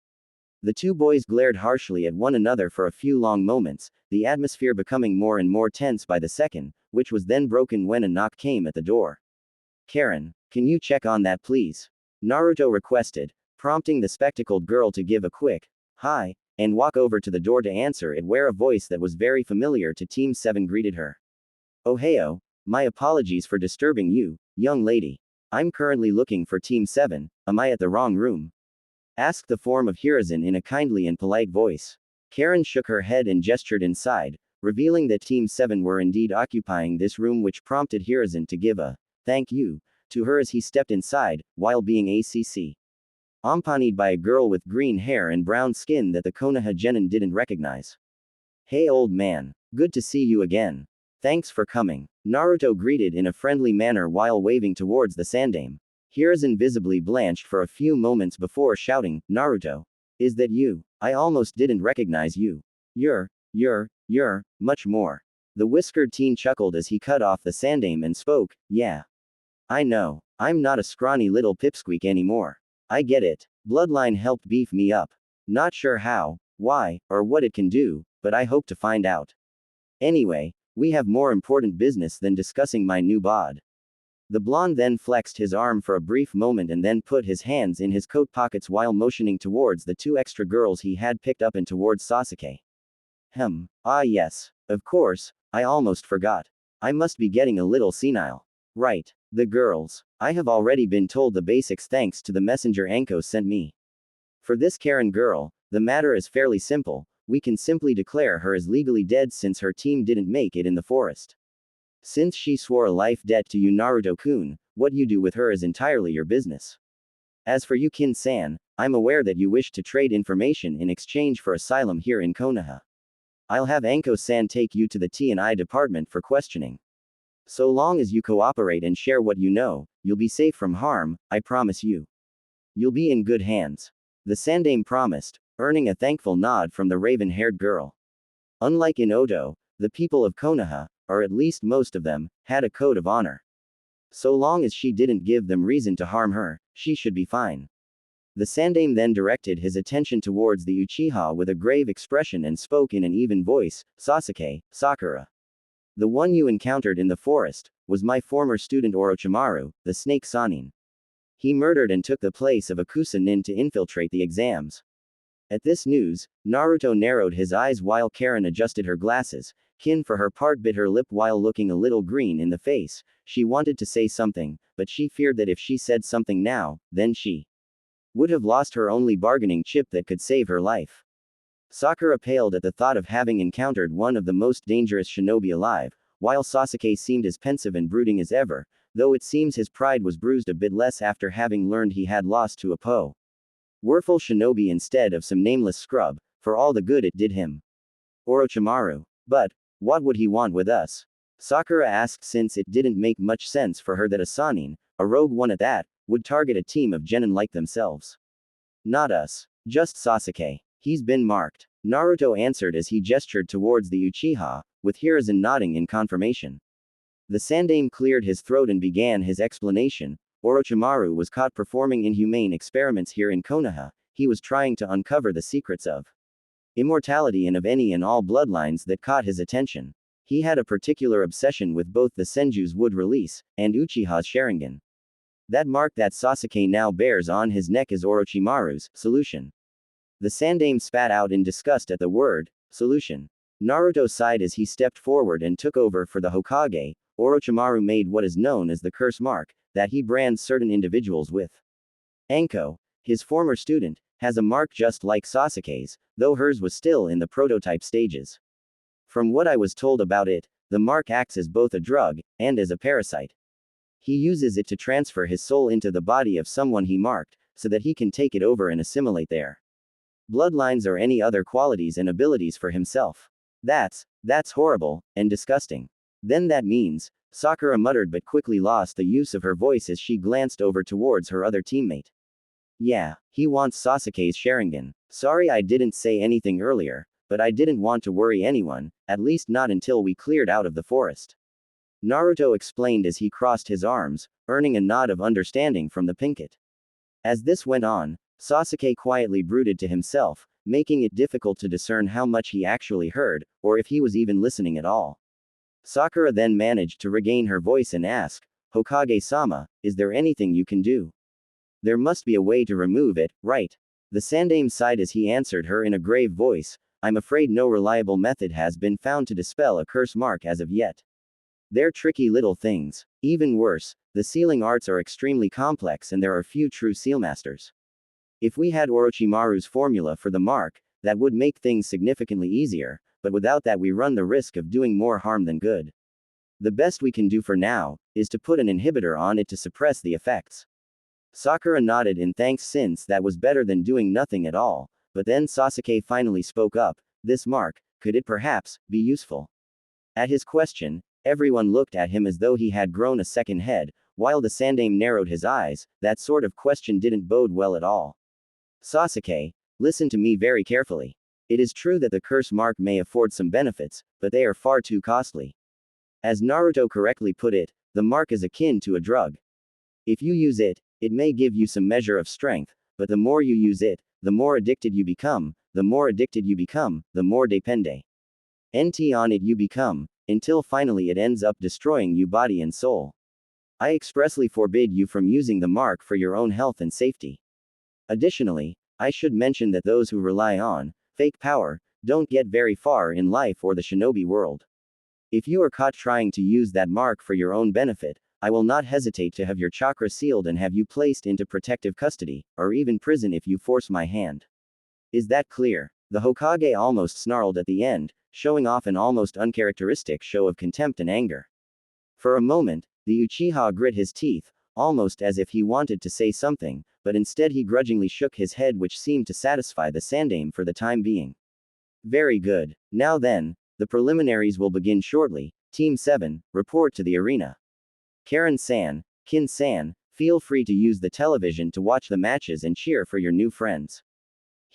The two boys glared harshly at one another for a few long moments, the atmosphere becoming more and more tense by the second, which was then broken when a knock came at the door. Karen, can you check on that please? Naruto requested, prompting the spectacled girl to give a quick, hi, and walk over to the door to answer it where a voice that was very familiar to Team 7 greeted her. Ohio, my apologies for disturbing you, young lady. I'm currently looking for Team 7, am I at the wrong room? Asked the form of Hiruzen in a kindly and polite voice. Karen shook her head and gestured inside, revealing that Team 7 were indeed occupying this room, which prompted Hiruzen to give a thank you to her as he stepped inside, while being accompanied by a girl with green hair and brown skin that the Konoha genin didn't recognize. Hey old man, good to see you again. Thanks for coming. Naruto greeted in a friendly manner while waving towards the Sandame. Hiruzen visibly blanched for a few moments before shouting, Naruto. Is that you? I almost didn't recognize you. You're much more. The whiskered teen chuckled as he cut off the Sandame and spoke, yeah. I know. I'm not a scrawny little pipsqueak anymore. I get it. Bloodline helped beef me up. Not sure how, why, or what it can do, but I hope to find out. Anyway, we have more important business than discussing my new bod. The blonde then flexed his arm for a brief moment and then put his hands in his coat pockets while motioning towards the two extra girls he had picked up and towards Sasuke. Yes. Of course, I almost forgot. I must be getting a little senile. Right. The girls. I have already been told the basics thanks to the messenger Anko sent me. For this Karen girl, the matter is fairly simple, we can simply declare her as legally dead since her team didn't make it in the forest. Since she swore a life debt to you Naruto-kun, what you do with her is entirely your business. As for you Kin-san, I'm aware that you wish to trade information in exchange for asylum here in Konoha. I'll have Anko-san take you to the T&I department for questioning. So long as you cooperate and share what you know, you'll be safe from harm, I promise you. You'll be in good hands. The Sandame promised, earning a thankful nod from the raven-haired girl. Unlike in Oto, the people of Konoha, or at least most of them, had a code of honor. So long as she didn't give them reason to harm her, she should be fine. The Sandame then directed his attention towards the Uchiha with a grave expression and spoke in an even voice, Sasuke, Sakura. The one you encountered in the forest, was my former student Orochimaru, the snake Sanin. He murdered and took the place of Akusa Nin to infiltrate the exams. At this news, Naruto narrowed his eyes while Karen adjusted her glasses. Kin for her part bit her lip while looking a little green in the face. She wanted to say something, but she feared that if she said something now, then she would have lost her only bargaining chip that could save her life. Sakura paled at the thought of having encountered one of the most dangerous shinobi alive, while Sasuke seemed as pensive and brooding as ever, though it seems his pride was bruised a bit less after having learned he had lost to a powerful shinobi instead of some nameless scrub, for all the good it did him. Orochimaru. But what would he want with us? Sakura asked since it didn't make much sense for her that a Sanin, a rogue one at that, would target a team of genin like themselves. Not us. Just Sasuke. He's been marked. Naruto answered as he gestured towards the Uchiha, with Hiruzen nodding in confirmation. The Sandaime cleared his throat and began his explanation. Orochimaru was caught performing inhumane experiments here in Konoha. He was trying to uncover the secrets of immortality and of any and all bloodlines that caught his attention. He had a particular obsession with both the Senju's wood release and Uchiha's Sharingan. That mark that Sasuke now bears on his neck is Orochimaru's solution. The Sandaime spat out in disgust at the word solution. Naruto sighed as he stepped forward and took over for the Hokage. Orochimaru made what is known as the curse mark, that he brands certain individuals with. Anko, his former student, has a mark just like Sasuke's, though hers was still in the prototype stages. From what I was told about it, the mark acts as both a drug and as a parasite. He uses it to transfer his soul into the body of someone he marked, so that he can take it over and assimilate their bloodlines or any other qualities and abilities for himself. That's horrible and disgusting. Then that means, Sakura muttered but quickly lost the use of her voice as she glanced over towards her other teammate. Yeah, he wants Sasuke's Sharingan. Sorry I didn't say anything earlier, but I didn't want to worry anyone, at least not until we cleared out of the forest. Naruto explained as he crossed his arms, earning a nod of understanding from the Pinkett. As this went on, Sasuke quietly brooded to himself, making it difficult to discern how much he actually heard, or if he was even listening at all. Sakura then managed to regain her voice and ask, Hokage-sama, is there anything you can do? There must be a way to remove it, right? The Sandaime sighed as he answered her in a grave voice, I'm afraid no reliable method has been found to dispel a curse mark as of yet. They're tricky little things. Even worse, the sealing arts are extremely complex and there are few true sealmasters. If we had Orochimaru's formula for the mark, that would make things significantly easier, but without that we run the risk of doing more harm than good. The best we can do for now, is to put an inhibitor on it to suppress the effects. Sakura nodded in thanks since that was better than doing nothing at all, but then Sasuke finally spoke up, this mark, could it perhaps, be useful? At his question, everyone looked at him as though he had grown a second head, while the Sandaime narrowed his eyes. That sort of question didn't bode well at all. Sasuke, listen to me very carefully. It is true that the curse mark may afford some benefits, but they are far too costly. As Naruto correctly put it, the mark is akin to a drug. If you use it, it may give you some measure of strength, but the more you use it, the more addicted you become, the more addicted you become, the more depende nt on it you become, until finally it ends up destroying you body and soul. I expressly forbid you from using the mark for your own health and safety. Additionally, I should mention that those who rely on fake power don't get very far in life or the shinobi world. If you are caught trying to use that mark for your own benefit, I will not hesitate to have your chakra sealed and have you placed into protective custody, or even prison if you force my hand. Is that clear? The Hokage almost snarled at the end, showing off an almost uncharacteristic show of contempt and anger. For a moment, the Uchiha grit his teeth, almost as if he wanted to say something, but instead he grudgingly shook his head, which seemed to satisfy the Sandaime for the time being. Very good. Now then, the preliminaries will begin shortly. Team 7, report to the arena. Karen-san, Kin-san, feel free to use the television to watch the matches and cheer for your new friends.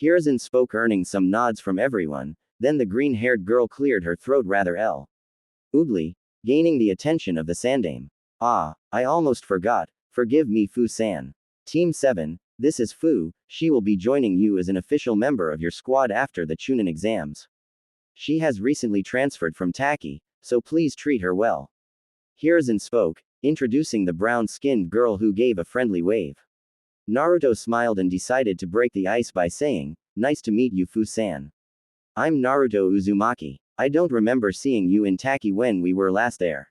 Hiruzen spoke, earning some nods from everyone. Then the green-haired girl cleared her throat rather oogly, gaining the attention of the Sandaime. Ah, I almost forgot, forgive me Fu-san. Team 7, this is Fu, she will be joining you as an official member of your squad after the Chunin exams. She has recently transferred from Taki, so please treat her well. Hiruzen spoke, introducing the brown-skinned girl who gave a friendly wave. Naruto smiled and decided to break the ice by saying, nice to meet you Fu-san. I'm Naruto Uzumaki. I don't remember seeing you in Taki when we were last there.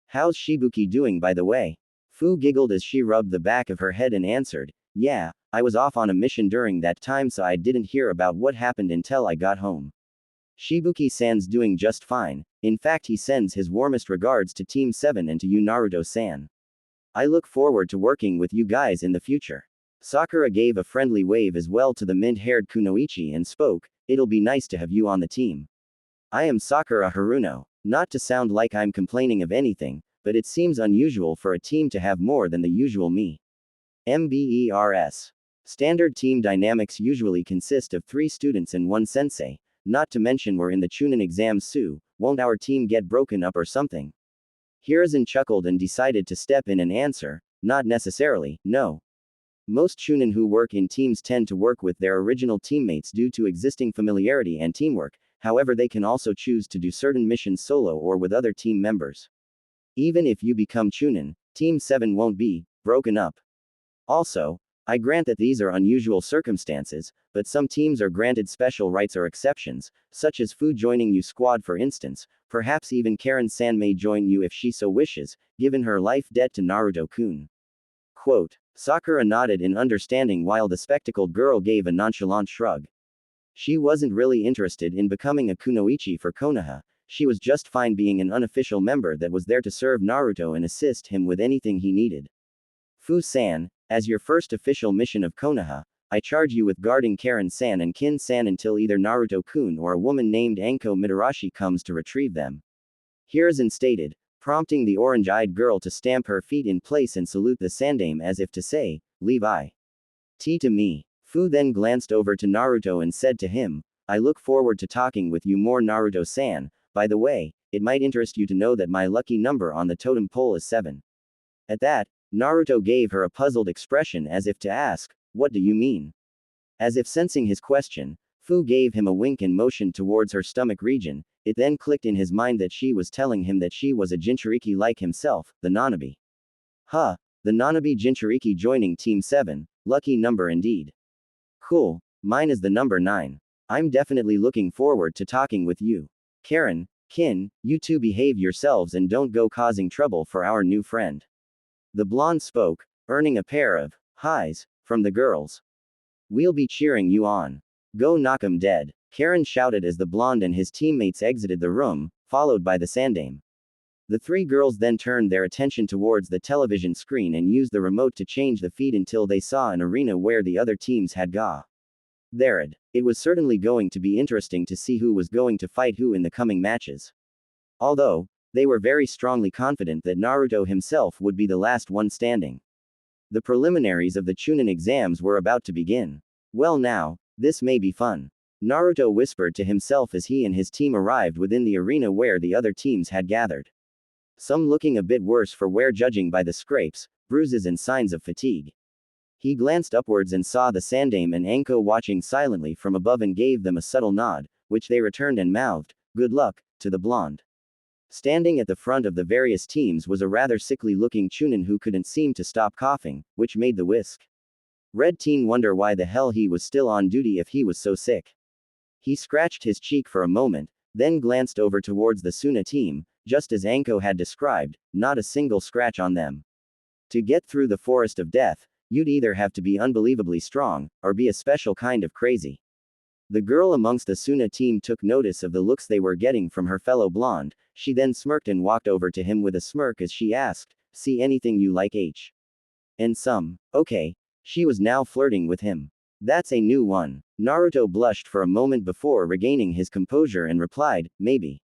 How's Shibuki doing by the way? Fu giggled as she rubbed the back of her head and answered, yeah, I was off on a mission during that time so I didn't hear about what happened until I got home. Shibuki-san's doing just fine, in fact he sends his warmest regards to Team 7 and to you Naruto-san. I look forward to working with you guys in the future. Sakura gave a friendly wave as well to the mint-haired Kunoichi and spoke, it'll be nice to have you on the team. I am Sakura Haruno. Not to sound like I'm complaining of anything, but it seems unusual for a team to have more than the usual me. MBERS. Standard team dynamics usually consist of 3 students and 1 sensei, not to mention we're in the Chunin exams soon, won't our team get broken up or something? Hiruzen chuckled and decided to step in and answer, not necessarily, no. Most Chunin who work in teams tend to work with their original teammates due to existing familiarity and teamwork, however they can also choose to do certain missions solo or with other team members. Even if you become Chunin, Team 7 won't be broken up. Also, I grant that these are unusual circumstances, but some teams are granted special rights or exceptions, such as Fu joining you squad for instance, perhaps even Karen-san may join you if she so wishes, given her life debt to Naruto-kun. Quote. Sakura nodded in understanding while the spectacled girl gave a nonchalant shrug. She wasn't really interested in becoming a kunoichi for Konoha, she was just fine being an unofficial member that was there to serve Naruto and assist him with anything he needed. Fu-san, as your first official mission of Konoha, I charge you with guarding Karen-san and Kin-san until either Naruto-kun or a woman named Anko Mitarashi comes to retrieve them. Hiruzen stated, prompting the orange-eyed girl to stamp her feet in place and salute the sandame as if to say, leave it to me. Fu then glanced over to Naruto and said to him, I look forward to talking with you more Naruto-san, by the way, it might interest you to know that my lucky number on the totem pole is 7. At that, Naruto gave her a puzzled expression as if to ask, what do you mean? As if sensing his question, Fu gave him a wink and motioned towards her stomach region. It then clicked in his mind that she was telling him that she was a Jinchuriki like himself, the Nanabi. Huh, the Nanabi Jinchuriki joining Team 7, lucky number indeed. Cool, mine is the number 9. I'm definitely looking forward to talking with you. Karen, Kin, you two behave yourselves and don't go causing trouble for our new friend. The blonde spoke, earning a pair of highs from the girls. We'll be cheering you on. Go knock 'em dead, Karen shouted as the blonde and his teammates exited the room, followed by the sandame. The 3 girls then turned their attention towards the television screen and used the remote to change the feed until they saw an arena where the other teams had gathered. It was certainly going to be interesting to see who was going to fight who in the coming matches. Although, they were very strongly confident that Naruto himself would be the last one standing. The preliminaries of the Chunin exams were about to begin. Well now, this may be fun. Naruto whispered to himself as he and his team arrived within the arena where the other teams had gathered. Some looking a bit worse for wear judging by the scrapes, bruises and signs of fatigue. He glanced upwards and saw the sandame and Anko watching silently from above and gave them a subtle nod, which they returned and mouthed, good luck, to the blonde. Standing at the front of the various teams was a rather sickly-looking Chunin who couldn't seem to stop coughing, which made the whisk. Red teen wonder why the hell he was still on duty if he was so sick. He scratched his cheek for a moment, then glanced over towards the Suna team, just as Anko had described, not a single scratch on them. To get through the forest of death, you'd either have to be unbelievably strong, or be a special kind of crazy. The girl amongst the Suna team took notice of the looks they were getting from her fellow blonde. She then smirked and walked over to him with a smirk as she asked, see anything you like H? And some. Okay. She was now flirting with him. That's a new one. Naruto blushed for a moment before regaining his composure and replied, maybe.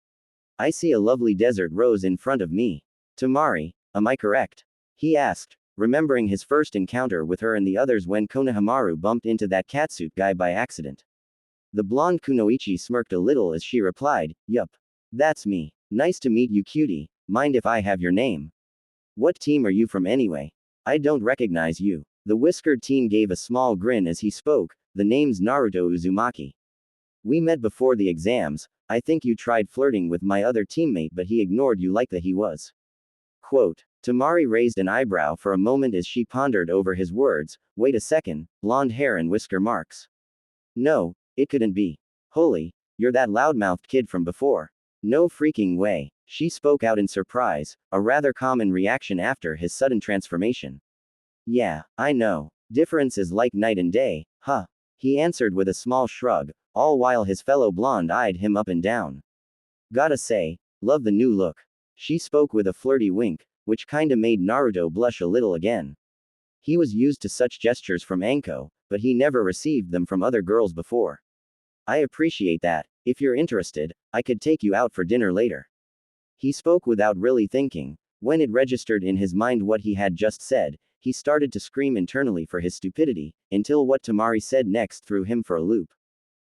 I see a lovely desert rose in front of me. Tamari, am I correct? He asked, remembering his first encounter with her and the others when Konohamaru bumped into that catsuit guy by accident. The blonde kunoichi smirked a little as she replied, yup. That's me. Nice to meet you cutie, mind if I have your name? What team are you from anyway? I don't recognize you. The whiskered teen gave a small grin as he spoke, the name's Naruto Uzumaki. We met before the exams, I think you tried flirting with my other teammate but he ignored you like that he was. Quote. Tamari raised an eyebrow for a moment as she pondered over his words, wait a second, blonde hair and whisker marks. No, it couldn't be. Holy, you're that loudmouthed kid from before. No freaking way. She spoke out in surprise, a rather common reaction after his sudden transformation. Yeah, I know. Difference is like night and day, huh? He answered with a small shrug, all while his fellow blonde eyed him up and down. Gotta say, love the new look. She spoke with a flirty wink, which kinda made Naruto blush a little again. He was used to such gestures from Anko, but he never received them from other girls before. I appreciate that. If you're interested, I could take you out for dinner later. He spoke without really thinking. When it registered in his mind what he had just said, he started to scream internally for his stupidity, until what Tamari said next threw him for a loop.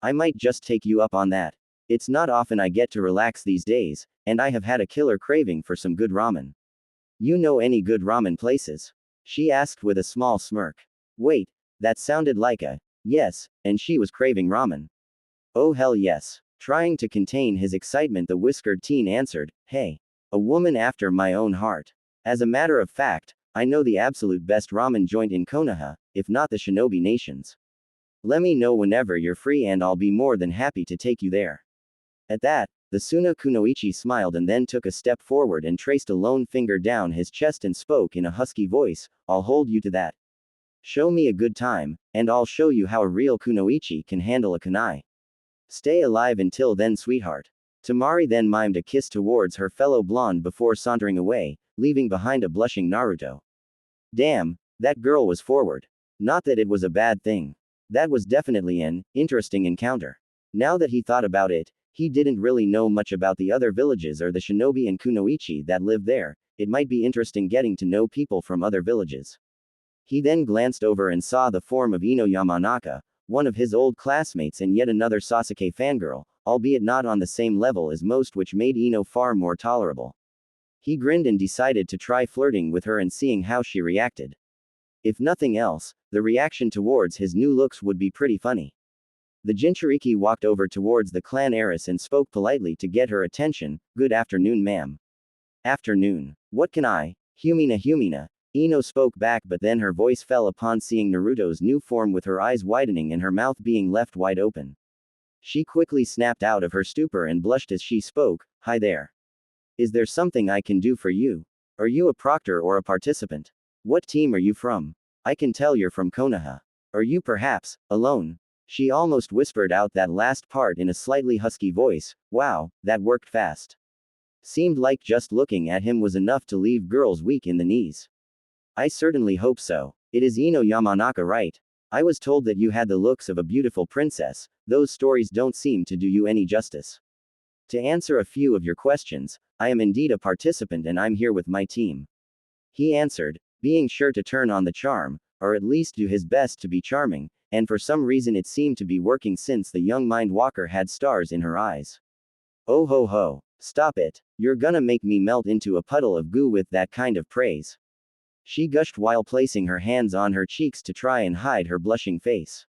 I might just take you up on that. It's not often I get to relax these days, and I have had a killer craving for some good ramen. You know any good ramen places? She asked with a small smirk. Wait, that sounded like a yes, and she was craving ramen. Oh hell yes. Trying to contain his excitement, the whiskered teen answered, hey. A woman after my own heart. As a matter of fact, I know the absolute best ramen joint in Konoha, if not the Shinobi Nations. Let me know whenever you're free and I'll be more than happy to take you there. At that, the Suna Kunoichi smiled and then took a step forward and traced a lone finger down his chest and spoke in a husky voice, I'll hold you to that. Show me a good time, and I'll show you how a real Kunoichi can handle a kunai. Stay alive until then, sweetheart. Tamari then mimed a kiss towards her fellow blonde before sauntering away, leaving behind a blushing Naruto. Damn, that girl was forward. Not that it was a bad thing. That was definitely an interesting encounter. Now that he thought about it, he didn't really know much about the other villages or the shinobi and kunoichi that lived there. It might be interesting getting to know people from other villages. He then glanced over and saw the form of Ino Yamanaka, one of his old classmates and yet another Sasuke fangirl, albeit not on the same level as most, which made Ino far more tolerable. He grinned and decided to try flirting with her and seeing how she reacted. If nothing else, the reaction towards his new looks would be pretty funny. The Jinchuriki walked over towards the clan heiress and spoke politely to get her attention, good afternoon ma'am. Afternoon. What can I? Humina. Ino spoke back, but then her voice fell upon seeing Naruto's new form with her eyes widening and her mouth being left wide open. She quickly snapped out of her stupor and blushed as she spoke, hi there. Is there something I can do for you? Are you a proctor or a participant? What team are you from? I can tell you're from Konoha. Are you perhaps alone? She almost whispered out that last part in a slightly husky voice. Wow, that worked fast. Seemed like just looking at him was enough to leave girls weak in the knees. I certainly hope so. It is Ino Yamanaka, right? I was told that you had the looks of a beautiful princess. Those stories don't seem to do you any justice. To answer a few of your questions, I am indeed a participant and I'm here with my team. He answered, being sure to turn on the charm, or at least do his best to be charming, and for some reason it seemed to be working since the young mind walker had stars in her eyes. Oh ho ho. Stop it. You're gonna make me melt into a puddle of goo with that kind of praise. She gushed while placing her hands on her cheeks to try and hide her blushing face.